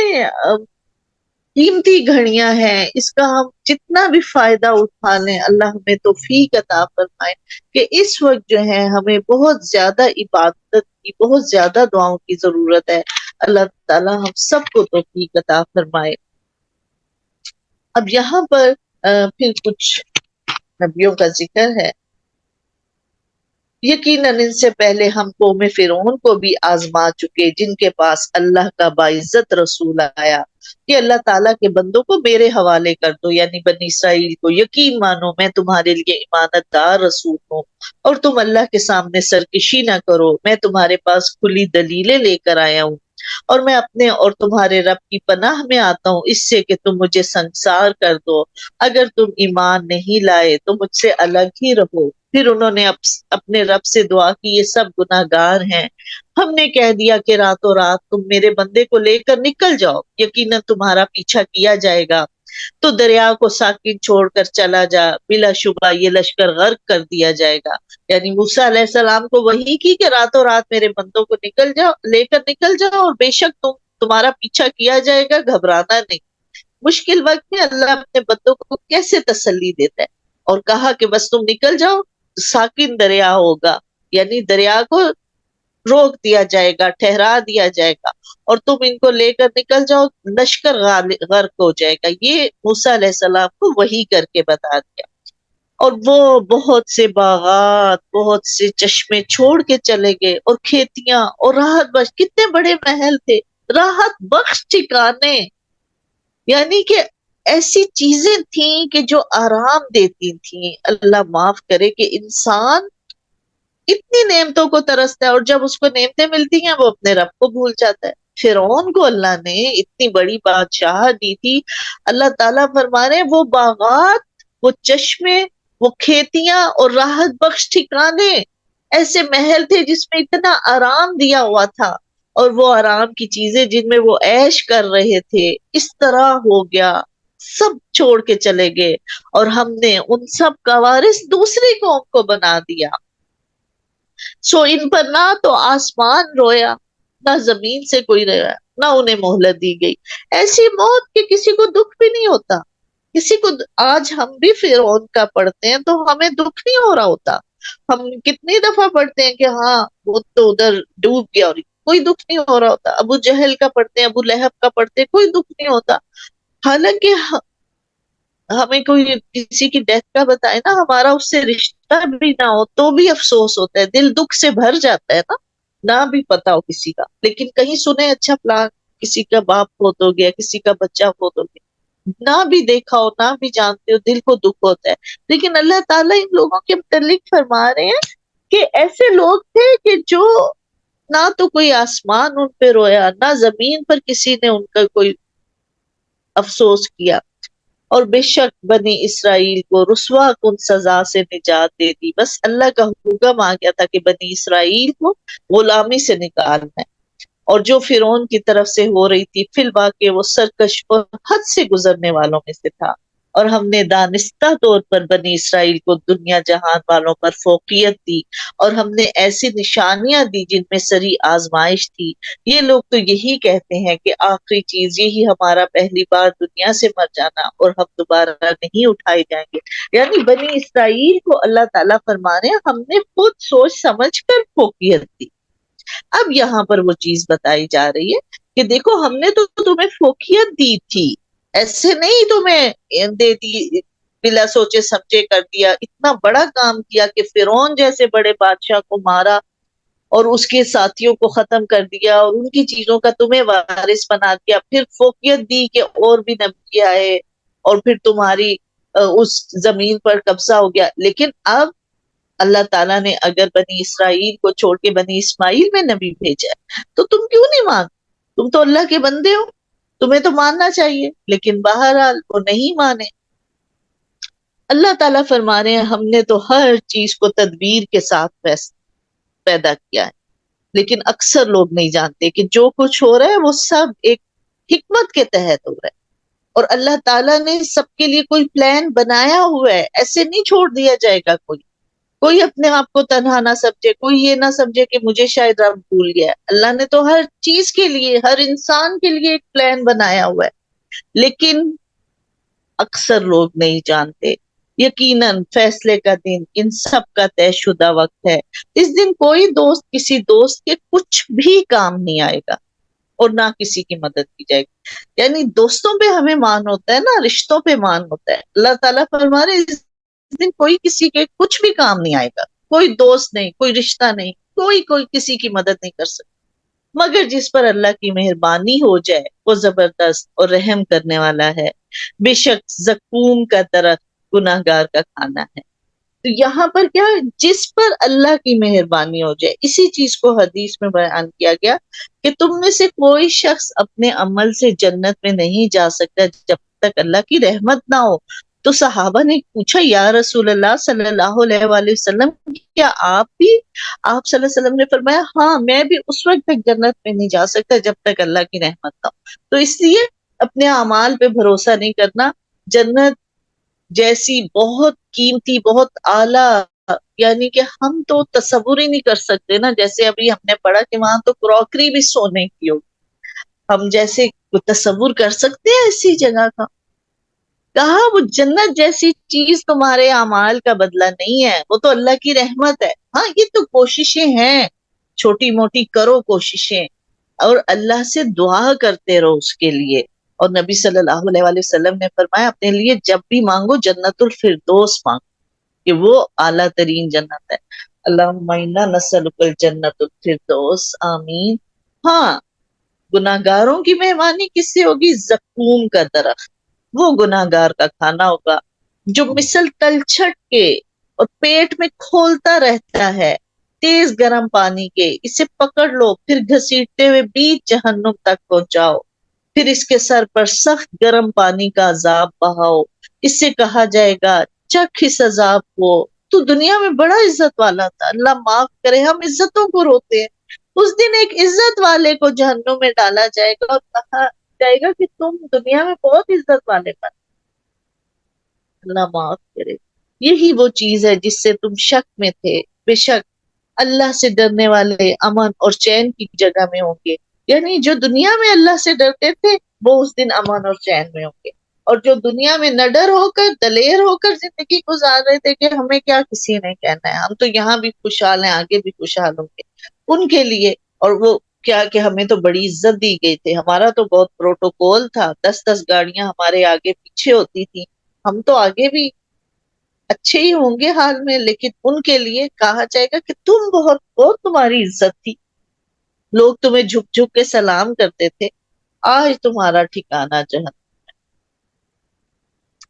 قیمتی گھڑیاں ہیں، اس کا ہم جتنا بھی فائدہ اٹھا لیں، اللہ ہمیں توفیق عطا فرمائے کہ اس وقت جو ہے ہمیں بہت زیادہ عبادت کی، بہت زیادہ دعاؤں کی ضرورت ہے۔ اللہ تعالیٰ ہم سب کو توفیق عطا فرمائے۔ اب یہاں پر پھر کچھ نبیوں کا ذکر ہے۔ یقیناً ان سے پہلے ہم قوم فرعون کو بھی آزما چکے جن کے پاس اللہ کا باعزت رسول آیا کہ اللہ تعالیٰ کے بندوں کو میرے حوالے کر دو، یعنی بنی اسرائیل کو، یقین مانو میں تمہارے لیے امانت دار رسول ہوں، اور تم اللہ کے سامنے سرکشی نہ کرو، میں تمہارے پاس کھلی دلیلیں لے کر آیا ہوں۔ اور میں اپنے اور تمہارے رب کی پناہ میں آتا ہوں اس سے کہ تم مجھے سنسار کر دو، اگر تم ایمان نہیں لائے تو مجھ سے الگ ہی رہو۔ پھر انہوں نے اپنے رب سے دعا کی، یہ سب گناہ گار ہیں، ہم نے کہہ دیا کہ راتوں رات تم میرے بندے کو لے کر نکل جاؤ، یقیناً تمہارا پیچھا کیا جائے گا، تو دریا کو ساکن چھوڑ کر چلا جا، بلا شبہ یہ لشکر غرق کر دیا جائے گا۔ یعنی موسیٰ علیہ السلام کو وحی کی کہ راتوں رات میرے بندوں کو لے کر نکل جاؤ، اور بے شک تمہارا پیچھا کیا جائے گا، گھبرانا نہیں۔ مشکل وقت میں اللہ اپنے بندوں کو کیسے تسلی دیتا ہے، اور کہا کہ بس تم نکل جاؤ، ساکن دریا ہوگا، یعنی دریا کو روک دیا جائے گا، ٹھہرا دیا جائے گا، اور تم ان کو لے کر نکل جاؤ، لشکر غرق ہو جائے گا۔ یہ موسیٰ علیہ السلام کو وحی کر کے بتا دیا۔ اور وہ بہت سے باغات، بہت سے چشمے چھوڑ کے چلے گئے، اور کھیتیاں اور راحت بخش، کتنے بڑے محل تھے، راحت بخش ٹھکانے، یعنی کہ ایسی چیزیں تھیں کہ جو آرام دیتی تھیں۔ اللہ معاف کرے کہ انسان اتنی نعمتوں کو ترستا ہے، اور جب اس کو نعمتیں ملتی ہیں وہ اپنے رب کو بھول جاتا ہے۔ فرعون کو اللہ نے اتنی بڑی بادشاہ دی تھی، اللہ تعالیٰ فرما رہے ہیں وہ باغات، وہ چشمے، وہ کھیتیاں اور راحت بخش ٹھکانے، ایسے محل تھے جس میں اتنا آرام دیا ہوا تھا، اور وہ آرام کی چیزیں جن میں وہ عیش کر رہے تھے، اس طرح ہو گیا، سب چھوڑ کے چلے گئے، اور ہم نے ان سب کا وارث دوسری قوم کو بنا دیا۔ سو ان پر نہ تو آسمان رویا، نہ زمین سے کوئی رویا، نہ انہیں مہلت دی گئی۔ ایسی موت کہ کسی کو دکھ بھی نہیں ہوتا، کسی کو آج ہم بھی فرعون کا پڑھتے ہیں تو ہمیں دکھ نہیں ہو رہا ہوتا، ہم کتنی دفعہ پڑھتے ہیں کہ ہاں وہ تو ادھر ڈوب گیا، اور کوئی دکھ نہیں ہو رہا ہوتا۔ ابو جہل کا پڑھتے ہیں، ابو لہب کا پڑھتے ہیں، کوئی دکھ نہیں ہوتا، حالانکہ ہمیں کوئی کسی کی ڈیتھ کا بتائے نا، ہمارا اس سے رشتہ بھی نہ ہو تو بھی افسوس ہوتا ہے، دل دکھ سے بھر جاتا ہے نا، نہ بھی پتا ہو کسی کا، لیکن کہیں سنے اچھا پلان، کسی کا باپ فوت ہو گیا، کسی کا بچہ فوت ہو گیا، نہ بھی دیکھا ہو، نہ بھی جانتے ہو، دل کو دکھ ہوتا ہے۔ لیکن اللہ تعالیٰ ان لوگوں کے متعلق فرما رہے ہیں کہ ایسے لوگ تھے کہ جو نہ تو کوئی آسمان ان پہ رویا، نہ زمین پر کسی نے ان کا کوئی افسوس کیا، اور بے شک بنی اسرائیل کو رسوا کن سزا سے نجات دے دی۔ بس اللہ کا حکم آ گیا تھا کہ بنی اسرائیل کو غلامی سے نکالنا ہے، اور جو فرعون کی طرف سے ہو رہی تھی فی الواقع وہ سرکش اور حد سے گزرنے والوں میں سے تھا، اور ہم نے دانستہ طور پر بنی اسرائیل کو دنیا جہان والوں پر فوقیت دی، اور ہم نے ایسی نشانیاں دی جن میں سری آزمائش تھی۔ یہ لوگ تو یہی کہتے ہیں کہ آخری چیز یہی ہمارا پہلی بار دنیا سے مر جانا، اور ہم دوبارہ نہیں اٹھائے جائیں گے۔ یعنی بنی اسرائیل کو اللہ تعالیٰ فرما رہے ہیں ہم نے خود سوچ سمجھ کر فوقیت دی۔ اب یہاں پر وہ چیز بتائی جا رہی ہے کہ دیکھو ہم نے تو تمہیں فوقیت دی تھی، ایسے نہیں تمہیں دے دی بلا سوچے سمجھے کر دیا، اتنا بڑا کام کیا کہ فرعون جیسے بڑے بادشاہ کو مارا، اور اس کے ساتھیوں کو ختم کر دیا، اور ان کی چیزوں کا تمہیں وارث بنا دیا، پھر فوقیت دی کہ اور بھی نبی آئے، اور پھر تمہاری اس زمین پر قبضہ ہو گیا۔ لیکن اب اللہ تعالیٰ نے اگر بنی اسرائیل کو چھوڑ کے بنی اسماعیل میں نبی بھیجا ہے تو تم کیوں نہیں مانتے؟ تم تو اللہ کے بندے ہو، تمہیں تو ماننا چاہیے، لیکن بہرحال وہ نہیں مانے۔ اللہ تعالیٰ فرما رہے ہیں ہم نے تو ہر چیز کو تدبیر کے ساتھ پیدا کیا ہے، لیکن اکثر لوگ نہیں جانتے کہ جو کچھ ہو رہا ہے وہ سب ایک حکمت کے تحت ہو رہا ہے، اور اللہ تعالیٰ نے سب کے لیے کوئی پلان بنایا ہوا ہے، ایسے نہیں چھوڑ دیا جائے گا۔ کوئی اپنے آپ کو تنہا نہ سمجھے، کوئی یہ نہ سمجھے کہ مجھے شاید رب بھول گیا ہے۔ اللہ نے تو ہر چیز کے لیے، ہر انسان کے لیے ایک پلان بنایا ہوا ہے، لیکن اکثر لوگ نہیں جانتے۔ یقیناً فیصلے کا دن ان سب کا طے شدہ وقت ہے، اس دن کوئی دوست کسی دوست کے کچھ بھی کام نہیں آئے گا، اور نہ کسی کی مدد کی جائے گی۔ یعنی دوستوں پہ ہمیں مان ہوتا ہے نا، رشتوں پہ مان ہوتا ہے۔ اللہ تعالیٰ فرما رہے اس دن کوئی کسی کے کچھ بھی کام نہیں آئے گا، کوئی دوست نہیں، کوئی رشتہ نہیں، کوئی کسی کی مدد نہیں کر سکتا، مگر جس پر اللہ کی مہربانی ہو جائے وہ زبردست اور رحم کرنے والا ہے۔ بے شک زقوم کا درخت گناہ گار کا کھانا ہے، تو یہاں پر کیا، جس پر اللہ کی مہربانی ہو جائے، اسی چیز کو حدیث میں بیان کیا گیا کہ تم میں سے کوئی شخص اپنے عمل سے جنت میں نہیں جا سکتا جب تک اللہ کی رحمت نہ ہو۔ تو صحابہ نے پوچھا، یا رسول اللہ صلی اللہ علیہ وآلہ وسلم، کیا آپ بھی؟ آپ صلی اللہ علیہ وسلم نے فرمایا، ہاں میں بھی اس وقت تک جنت میں نہیں جا سکتا جب تک اللہ کی رحمت نہ ہو۔ تو اس لیے اپنے اعمال پہ بھروسہ نہیں کرنا، جنت جیسی بہت قیمتی، بہت اعلیٰ، یعنی کہ ہم تو تصور ہی نہیں کر سکتے نا، جیسے ابھی ہم نے پڑھا کہ وہاں تو کراکری بھی سونے کی ہوگی، ہم جیسے تصور کر سکتے ہیں ایسی جگہ کا؟ کہا وہ جنت جیسی چیز تمہارے اعمال کا بدلہ نہیں ہے، وہ تو اللہ کی رحمت ہے۔ ہاں یہ تو کوششیں ہیں، چھوٹی موٹی کرو کوششیں، اور اللہ سے دعا کرتے رہو اس کے لیے۔ اور نبی صلی اللہ علیہ وآلہ وسلم نے فرمایا، اپنے لیے جب بھی مانگو جنت الفردوس مانگو، کہ وہ اعلیٰ ترین جنت ہے۔ اللہم انا نسألک الجنت الفردوس، آمین۔ ہاں، گناہگاروں کی مہمانی کس سے ہوگی؟ زقوم کا درخت، وہ گناہگار کا کھانا ہوگا جو مثل تلچھٹ کے اور پیٹ میں کھولتا رہتا ہے تیز گرم پانی کے۔ اسے پکڑ لو، پھر گھسیٹتے ہوئے بیچ جہنم تک پہنچاؤ، پھر اس کے سر پر سخت گرم پانی کا عذاب بہاؤ۔ اس سے کہا جائے گا، چکھ اس عذاب کو، تو دنیا میں بڑا عزت والا تھا، اللہ معاف کرے ہم عزتوں کو روتے ہیں۔ اس دن ایک عزت والے کو جہنم میں ڈالا جائے گا اور کہا جائے گا کہ تم دنیا میں بہت عزت والے بن، اللہ معاف کرے۔ یہی وہ چیز ہے جس سے تم شک میں تھے، بے شک اللہ سے ڈرنے والے امن اور چین کی جگہ میں ہوں گے۔ یعنی جو دنیا میں اللہ سے ڈرتے تھے وہ اس دن امن اور چین میں ہوں گے، اور جو دنیا میں نہ ڈر ہو کر، دلیر ہو کر زندگی گزار رہے تھے کہ ہمیں کیا کسی نے کہنا ہے، ہم تو یہاں بھی خوشحال ہیں، آگے بھی خوشحال ہوں گے، ان کے لیے۔ اور وہ کیا کہ ہمیں تو بڑی عزت دی گئی تھی، ہمارا تو بہت پروٹوکول تھا، 10 گاڑیاں ہمارے آگے پیچھے ہوتی تھی، ہم تو آگے بھی اچھے ہی ہوں گے حال میں، لیکن ان کے لیے کہا جائے گا کہ تم بہت تمہاری عزت تھی، لوگ تمہیں جھک جھک کے سلام کرتے تھے، آج تمہارا ٹھکانہ جہنم۔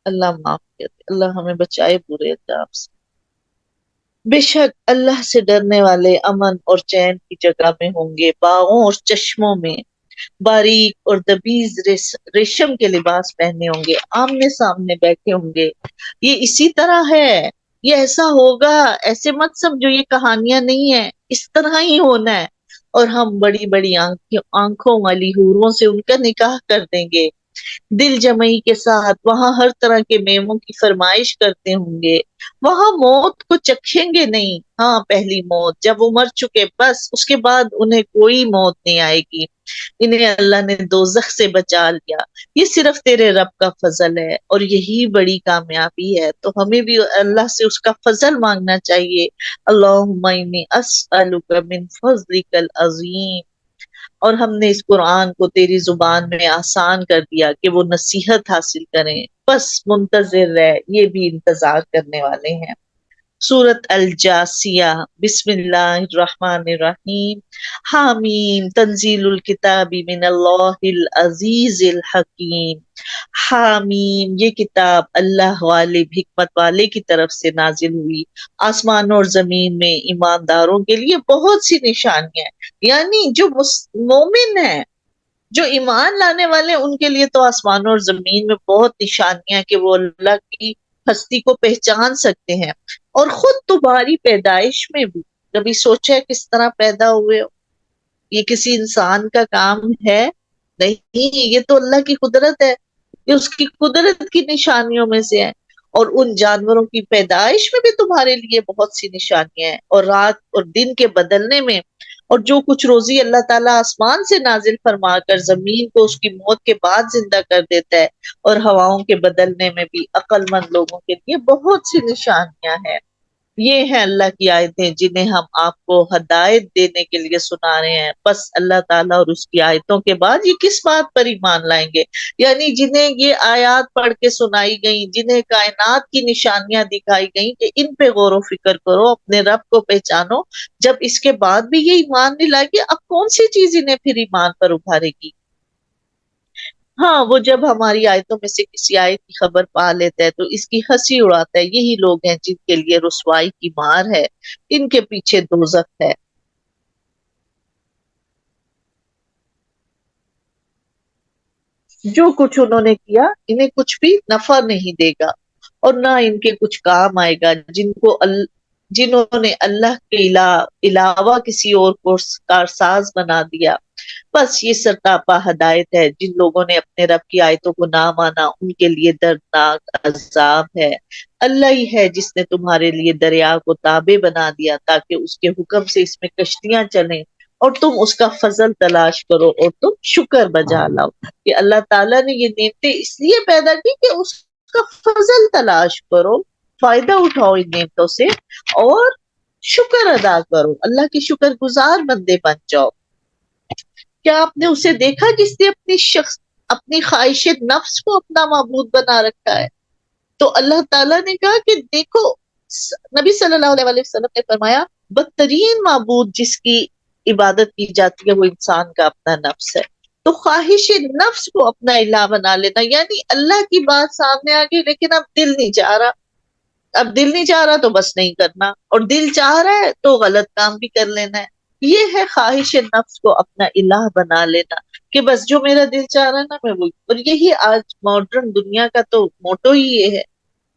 اللہ معاف کرے، اللہ ہمیں بچائے برے انجام سے۔ بے شک اللہ سے ڈرنے والے امن اور چین کی جگہ میں ہوں گے، باغوں اور چشموں میں، باریک اور دبیز ریشم کے لباس پہنے ہوں گے، آمنے سامنے بیٹھے ہوں گے۔ یہ اسی طرح ہے، یہ ایسا ہوگا، ایسے مت سمجھو یہ کہانیاں نہیں ہیں، اس طرح ہی ہونا ہے۔ اور ہم بڑی بڑی آنکھوں والی حوروں سے ان کا نکاح کر دیں گے، دل جمعی کے ساتھ، وہاں ہر طرح کے میووں کی فرمائش کرتے ہوں گے، وہاں موت کو چکھیں گے نہیں، ہاں پہلی موت جب وہ مر چکے، بس اس کے بعد انہیں کوئی موت نہیں آئے گی، انہیں اللہ نے دوزخ سے بچا لیا۔ یہ صرف تیرے رب کا فضل ہے اور یہی بڑی کامیابی ہے، تو ہمیں بھی اللہ سے اس کا فضل مانگنا چاہیے۔ اللہم انی اسألک من فضلک العظیم۔ اور ہم نے اس قرآن کو تیری زبان میں آسان کر دیا کہ وہ نصیحت حاصل کریں، بس منتظر رہ، یہ بھی انتظار کرنے والے ہیں۔ سورت الجاسیہ، بسم اللہ الرحمن الرحیم، حامیم، تنزیل الکتاب من اللہ العزیز الحکیم۔ حامیم، یہ کتاب اللہ غالب حکمت والے کی طرف سے نازل ہوئی، آسمان اور زمین میں ایمانداروں کے لیے بہت سی نشانیاں ہیں، یعنی جو مومن ہیں، جو ایمان لانے والے، ان کے لیے تو آسمانوں اور زمین میں بہت نشانیاں ہیں کہ وہ اللہ کی ہستی کو پہچان سکتے ہیں۔ اور خود تمہاری پیدائش میں بھی کبھی سوچا ہے کس طرح پیدا ہوئے ہو؟ یہ کسی انسان کا کام ہے؟ نہیں، یہ تو اللہ کی قدرت ہے، یہ اس کی قدرت کی نشانیوں میں سے ہے۔ اور ان جانوروں کی پیدائش میں بھی تمہارے لیے بہت سی نشانیاں ہیں، اور رات اور دن کے بدلنے میں، اور جو کچھ روزی اللہ تعالیٰ آسمان سے نازل فرما کر زمین کو اس کی موت کے بعد زندہ کر دیتا ہے، اور ہواؤں کے بدلنے میں بھی عقل مند لوگوں کے لیے بہت سی نشانیاں ہیں۔ یہ ہیں اللہ کی آیتیں جنہیں ہم آپ کو ہدایت دینے کے لیے سنا رہے ہیں، بس اللہ تعالیٰ اور اس کی آیتوں کے بعد یہ کس بات پر ایمان لائیں گے؟ یعنی جنہیں یہ آیات پڑھ کے سنائی گئیں، جنہیں کائنات کی نشانیاں دکھائی گئیں کہ ان پہ غور و فکر کرو، اپنے رب کو پہچانو، جب اس کے بعد بھی یہ ایمان نہیں لائے گی، اب کون سی چیز انہیں پھر ایمان پر ابھارے گی؟ ہاں وہ جب ہماری آیتوں میں سے کسی آیت کی خبر پا لیتا ہے تو اس کی ہنسی اڑاتا ہے. یہی لوگ ہیں جن کے لیے رسوائی کی مار ہے, ان کے پیچھے دوزخ ہے. جو کچھ انہوں نے کیا انہیں کچھ بھی نفع نہیں دے گا اور نہ ان کے کچھ کام آئے گا. جنہوں نے اللہ کے علاوہ کسی اور کو کارساز بنا دیا, بس یہ سرتاپا ہدایت ہے. جن لوگوں نے اپنے رب کی آیتوں کو نہ مانا ان کے لیے دردناک عذاب ہے. اللہ ہی ہے جس نے تمہارے لیے دریا کو تابع بنا دیا تاکہ اس کے حکم سے اس میں کشتیاں چلیں اور تم اس کا فضل تلاش کرو اور تم شکر بجا لاؤ. کہ اللہ تعالیٰ نے یہ نعمتیں اس لیے پیدا کی کہ اس کا فضل تلاش کرو, فائدہ اٹھاؤ ان نعمتوں سے اور شکر ادا کرو, اللہ کے شکر گزار بندے بن جاؤ. کیا آپ نے اسے دیکھا جس نے اپنی خواہش نفس کو اپنا معبود بنا رکھا ہے؟ تو اللہ تعالیٰ نے کہا کہ دیکھو, نبی صلی اللہ علیہ وسلم نے فرمایا بدترین معبود جس کی عبادت کی جاتی ہے وہ انسان کا اپنا نفس ہے. تو خواہش نفس کو اپنا الہ بنا لینا, یعنی اللہ کی بات سامنے آ گئی لیکن اب دل نہیں چاہ رہا, اب دل نہیں چاہ رہا تو بس نہیں کرنا, اور دل چاہ رہا ہے تو غلط کام بھی کر لینا ہے. یہ ہے خواہش نفس کو اپنا الہ بنا لینا کہ بس جو میرا دل چاہ رہا ہے نا میں وہی. اور یہی آج ماڈرن دنیا کا تو موٹو ہی یہ ہے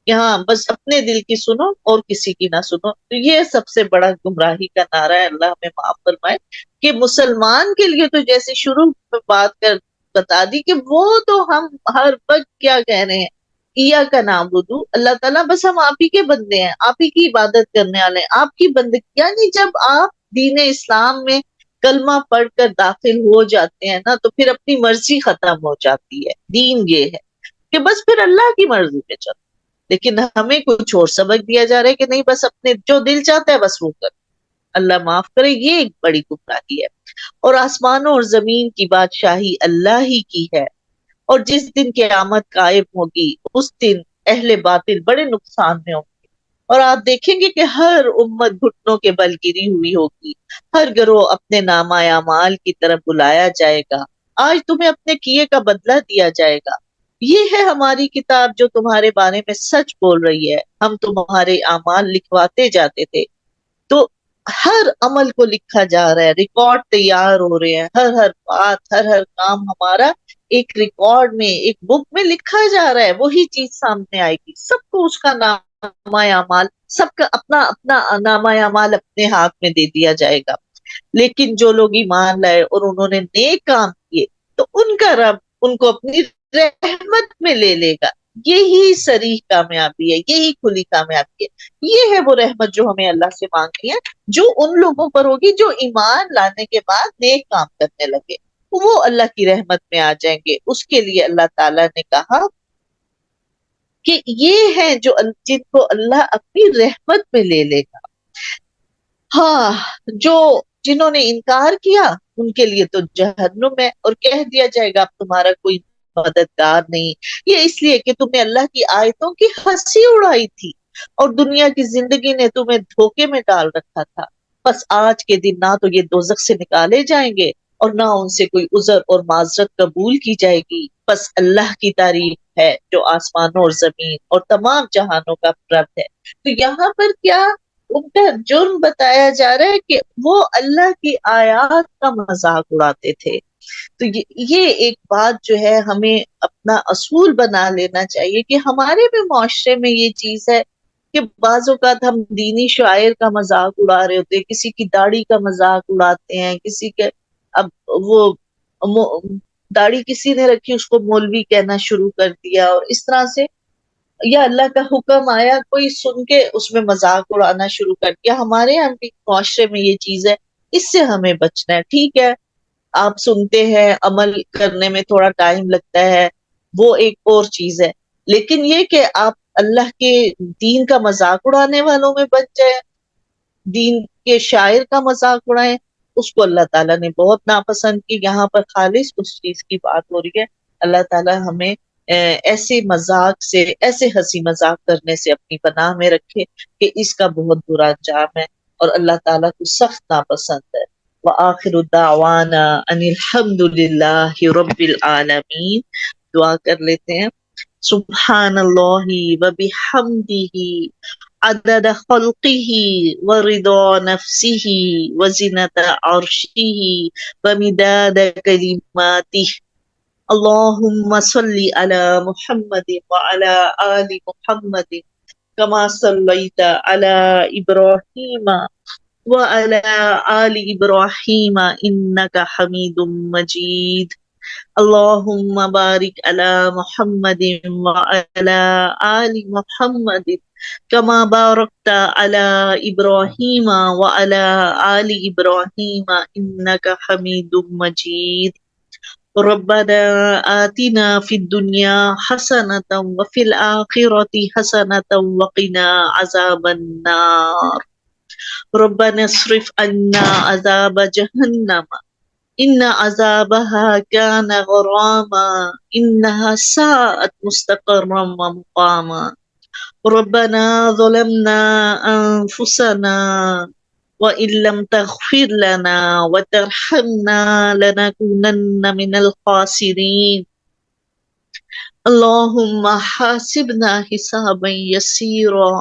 کہ ہاں بس اپنے دل کی سنو اور کسی کی نہ سنو. تو یہ سب سے بڑا گمراہی کا نعرہ ہے, اللہ ہمیں معاف فرمائے. کہ مسلمان کے لیے تو جیسے شروع میں بات کر بتا دی کہ وہ تو ہم ہر وقت کیا کہہ رہے ہیں, ایاک نعبد, اللہ تعالیٰ بس ہم آپ ہی کے بندے ہیں, آپ ہی کی عبادت کرنے والے ہیں, آپ کی بندگی. یعنی جب آپ دین اسلام میں کلمہ پڑھ کر داخل ہو جاتے ہیں نا تو پھر اپنی مرضی ختم ہو جاتی ہے. دین یہ ہے کہ بس پھر اللہ کی مرضی پہ چلو, لیکن ہمیں کچھ اور سبق دیا جا رہا ہے کہ نہیں بس اپنے جو دل چاہتا ہے بس وہ کر. اللہ معاف کرے, یہ ایک بڑی گمراہی ہے. اور آسمانوں اور زمین کی بادشاہی اللہ ہی کی ہے, اور جس دن قیامت قائم ہوگی اس دن اہل باطل بڑے نقصان میں ہوں گے. اور آپ دیکھیں گے کہ ہر امت گھٹنوں کے بل گری ہوئی ہوگی, ہر گروہ اپنے نامہ اعمال کی طرف بلایا جائے گا. آج تمہیں اپنے کیے کا بدلہ دیا جائے گا. یہ ہے ہماری کتاب جو تمہارے بارے میں سچ بول رہی ہے. ہم تمہارے اعمال لکھواتے جاتے تھے, تو ہر عمل کو لکھا جا رہا ہے, ریکارڈ تیار ہو رہے ہیں, ہر بات ہر کام ہمارا ایک ریکارڈ میں ایک بک میں لکھا جا رہا ہے. وہی چیز سامنے آئے گی, سب کو اس کا نامہ اعمال, سب کا اپنا اپنا نامہ اعمال اپنے ہاتھ میں دے دیا جائے گا. لیکن جو لوگ ایمان لائے اور انہوں نے نیک کام کیے تو ان کا رب ان کو اپنی رحمت میں لے لے گا. یہی صریح کامیابی ہے, یہی کھلی کامیابی ہے. یہ ہے وہ رحمت جو ہمیں اللہ سے مانگنی ہے, جو ان لوگوں پر ہوگی جو ایمان لانے کے بعد نیک کام کرنے لگے, وہ اللہ کی رحمت میں آ جائیں گے. اس کے لیے اللہ تعالیٰ نے کہا کہ یہ ہے جو جن کو اللہ اپنی رحمت میں لے لے گا. ہاں, جنہوں نے انکار کیا ان کے لیے تو جہنم ہے, اور کہہ دیا جائے گا اب تمہارا کوئی مددگار نہیں. یہ اس لیے کہ تم نے اللہ کی آیتوں کی ہنسی اڑائی تھی اور دنیا کی زندگی نے تمہیں دھوکے میں ڈال رکھا تھا. بس آج کے دن نہ تو یہ دوزخ سے نکالے جائیں گے اور نہ ان سے کوئی عذر اور معذرت قبول کی جائے گی. بس اللہ کی تعریف ہے جو آسمانوں اور زمین اور تمام جہانوں کا رب ہے. تو یہاں پر کیا ان کا جرم بتایا جا رہا ہے کہ وہ اللہ کی آیات کا مذاق اڑاتے تھے. تو یہ ایک بات جو ہے ہمیں اپنا اصول بنا لینا چاہیے کہ ہمارے بھی معاشرے میں یہ چیز ہے کہ بعض اوقات ہم دینی شاعر کا مذاق اڑا رہے ہوتے ہیں, کسی کی داڑھی کا مذاق اڑاتے ہیں, کسی کے اب وہ داڑھی کسی نے رکھی اس کو مولوی کہنا شروع کر دیا, اور اس طرح سے یا اللہ کا حکم آیا کوئی سن کے اس میں مذاق اڑانا شروع کر دیا. ہمارے یہاں بھی معاشرے میں یہ چیز ہے, اس سے ہمیں بچنا ہے. ٹھیک ہے آپ سنتے ہیں, عمل کرنے میں تھوڑا ٹائم لگتا ہے, وہ ایک اور چیز ہے, لیکن یہ کہ آپ اللہ کے دین کا مذاق اڑانے والوں میں بچ جائیں, دین کے شاعر کا مذاق اڑائیں, اس کو اللہ تعالیٰ نے بہت ناپسند کی. یہاں پر خالص اس چیز کی بات ہو رہی ہے. اللہ تعالیٰ ہمیں ایسے مذاق سے, ایسے ہنسی مذاق کرنے سے اپنی پناہ میں رکھے کہ اس کا بہت برا انجام ہے اور اللہ تعالیٰ کو سخت ناپسند ہے. وآخر دعوانا ان الحمد للہ رب العالمین. دعا کر لیتے ہیں. سبحان اللہ وبحمدہ عدد خلقہ ورضا نفسہ وزنۃ عرشہ ومداد کلماتہ. اللہم صلی علی محمد وعلی آل محمد کما صلیت علی ابراہیم وعلى آل إبراهيم إنك حميد مجيد. اللهم بارك على محمد وعلى آل محمد كما باركت على إبراهيم وعلى آل إبراهيم إنك حميد مجيد. ربنا آتنا في الدنيا حسنة وفي الآخرة حسنة وقنا عذاب النار. ربنا اصرف عنا عذاب جہنم ان عذابها كان غراما انها ساءت مستقرا ومقاما. ربنا ظلمنا انفسنا وان لم تغفر لنا وترحمنا لنكونن من الخاسرين. اللهم حاسبنا حسابا يسيرا.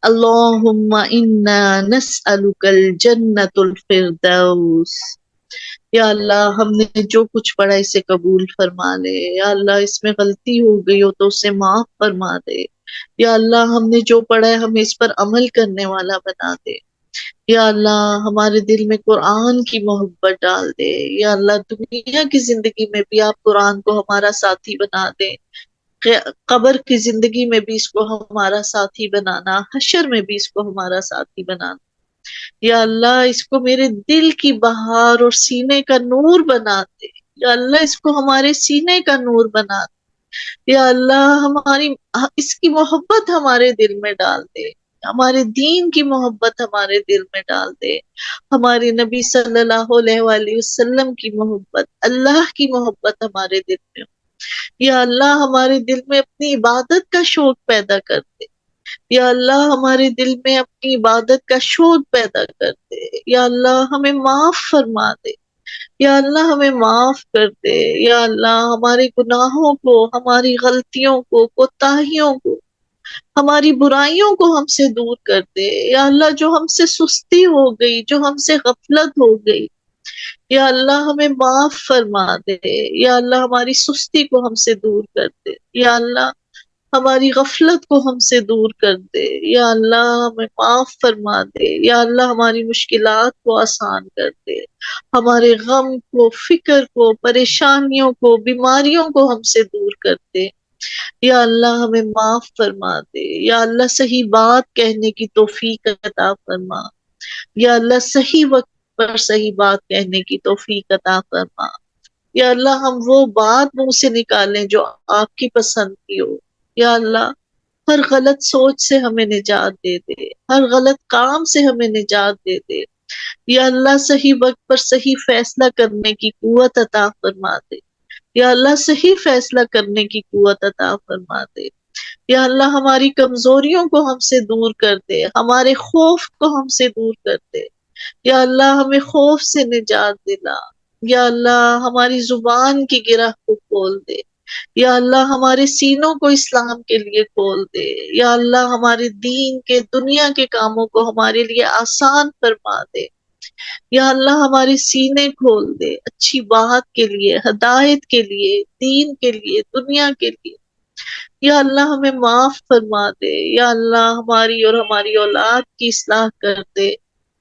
اللهم انا نسألك الجنة الفردوس. یا اللہ ہم نے جو کچھ پڑھا اسے قبول فرما لے. یا اللہ اس میں غلطی ہو گئی ہو تو اسے معاف فرما دے. یا اللہ ہم نے جو پڑھا ہے ہمیں اس پر عمل کرنے والا بنا دے. یا اللہ ہمارے دل میں قرآن کی محبت ڈال دے. یا اللہ دنیا کی زندگی میں بھی آپ قرآن کو ہمارا ساتھی بنا دے. قبر کی زندگی میں بھی اس کو ہمارا ساتھی بنانا. حشر میں بھی اس کو ہمارا ساتھی بنانا. یا اللہ اس کو میرے دل کی بہار اور سینے کا نور بنا دے. یا اللہ اس کو ہمارے سینے کا نور بنا دے. یا اللہ ہماری اس کی محبت ہمارے دل میں ڈال دے. ہمارے دین کی محبت ہمارے دل میں ڈال دے. ہمارے نبی صلی اللہ علیہ وآلہ وسلم کی محبت، اللہ کی محبت ہمارے دل میں ہو. یا اللہ ہمارے دل میں اپنی عبادت کا شوق پیدا کر دے. یا اللہ ہمارے دل میں اپنی عبادت کا شوق پیدا کر دے. یا اللہ ہمیں معاف فرما دے. یا اللہ ہمیں معاف کر دے. یا اللہ ہمارے گناہوں کو، ہماری غلطیوں کو، کوتاہیوں کو، ہماری برائیوں کو ہم سے دور کر دے. یا اللہ جو ہم سے سستی ہو گئی، جو ہم سے غفلت ہو گئی، یا اللہ ہمیں معاف فرما دے. یا اللہ ہماری سستی کو ہم سے دور کر دے. یا اللہ ہماری غفلت کو ہم سے دور کر دے. یا اللہ ہمیں معاف فرما دے. یا اللہ ہماری مشکلات کو آسان کر دے. ہمارے غم کو، فکر کو، پریشانیوں کو، بیماریوں کو ہم سے دور کر دے. یا اللہ ہمیں معاف فرما دے. یا اللہ صحیح بات کہنے کی توفیق عطا فرما. یا اللہ صحیح وقت پر صحیح بات کہنے کی توفیق عطا فرما. یا اللہ ہم وہ بات منہ سے نکالیں جو آپ کی پسند کی ہو. یا اللہ ہر غلط سوچ سے ہمیں نجات دے دے. ہر غلط کام سے ہمیں نجات دے دے. یا اللہ صحیح وقت پر صحیح فیصلہ کرنے کی قوت عطا فرما دے. یا اللہ صحیح فیصلہ کرنے کی قوت عطا فرما دے. یا اللہ ہماری کمزوریوں کو ہم سے دور کر دے. ہمارے خوف کو ہم سے دور کر دے. یا اللہ ہمیں خوف سے نجات دلا. یا اللہ ہماری زبان کی گرہ کو کھول دے. یا اللہ ہمارے سینوں کو اسلام کے لیے کھول دے. یا اللہ ہمارے دین کے، دنیا کے کاموں کو ہمارے لیے آسان فرما دے. یا اللہ ہمارے سینے کھول دے اچھی بات کے لیے، ہدایت کے لیے، دین کے لیے، دنیا کے لیے. یا اللہ ہمیں معاف فرما دے. یا اللہ ہماری اور ہماری اولاد کی اصلاح کر دے.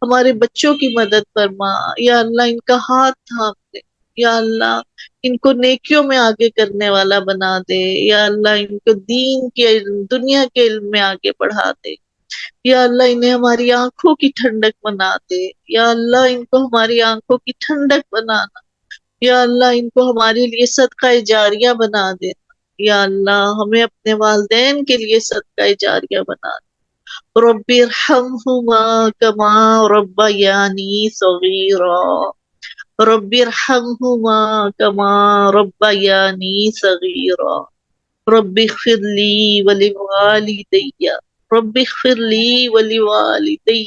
ہمارے بچوں کی مدد فرما. یا اللہ ان کا ہاتھ تھام دے. یا اللہ ان کو نیکیوں میں آگے کرنے والا بنا دے. یا اللہ ان کو دین کے علم، دنیا کے علم میں آگے بڑھا دے. یا اللہ انہیں ہماری آنکھوں کی ٹھنڈک بنا دے. یا اللہ ان کو ہماری آنکھوں کی ٹھنڈک بنانا. یا اللہ ان کو ہمارے لیے صدقہ جاریہ بنا دے. یا اللہ ہمیں اپنے والدین کے لیے صدقہ جاریہ بنا دے. رب ارحمہما کما ربیانی صغیرا. رب ارحمہما کما ربیانی صغیرا. رب اغفر لی ولوالدی. رب اغفر لی ولوالدی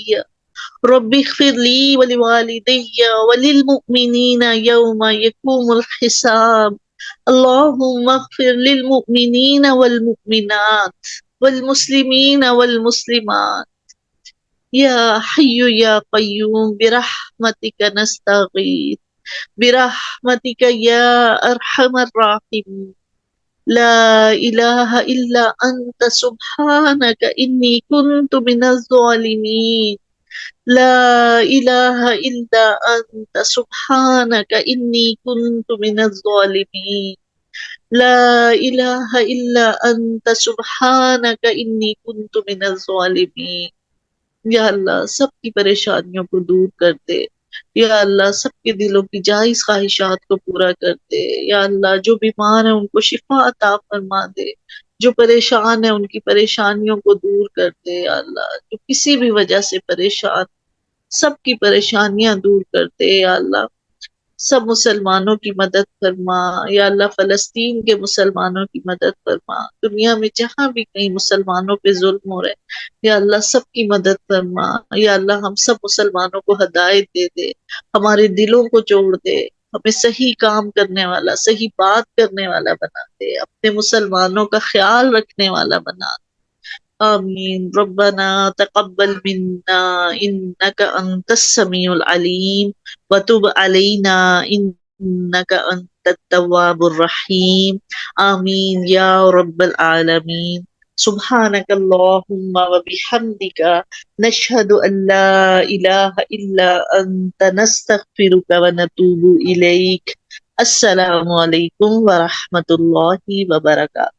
رب اغفر لي ولوالدي وللمؤمنين يوم يقوم الحساب اللهم اغفر للمؤمنين والمؤمنات والمسلمين والمسلمات يا حي يا قيوم برحمتك نستغيث برحمتك يا أرحم الراحمين لا إله إلا أنت سبحانك إني كنت من الظالمين لا إله إلا أنت سبحانك إني كنت من الظالمين لا إله إلا أنت سبحانك إني كنت من الظالمين یا اللہ سب کی پریشانیوں کو دور کر دے، یا اللہ سب کے دلوں کی جائز خواہشات کو پورا کر دے، یا اللہ جو بیمار ہیں ان کو شفا عطا فرما دے، جو پریشان ہیں ان کی پریشانیوں کو دور کر دے، یا اللہ جو کسی بھی وجہ سے پریشان سب کی پریشانیاں دور کر دے، یا اللہ سب مسلمانوں کی مدد فرما، یا اللہ فلسطین کے مسلمانوں کی مدد فرما، دنیا میں جہاں بھی کہیں مسلمانوں پہ ظلم ہو رہے یا اللہ سب کی مدد فرما، یا اللہ ہم سب مسلمانوں کو ہدایت دے دے، ہمارے دلوں کو جوڑ دے، ہمیں صحیح کام کرنے والا صحیح بات کرنے والا بنا دے، اپنے مسلمانوں کا خیال رکھنے والا بنا دے، آمین ربنا تقبل منا انك انت السميع العليم وتب علينا انك انت التواب الرحيم آمین یا رب العالمین سبحانك اللهم وبحمدك نشهد ان لا اله الا انت نستغفرك ونتوب اليك السلام علیکم ورحمۃ اللہ وبرکاتہ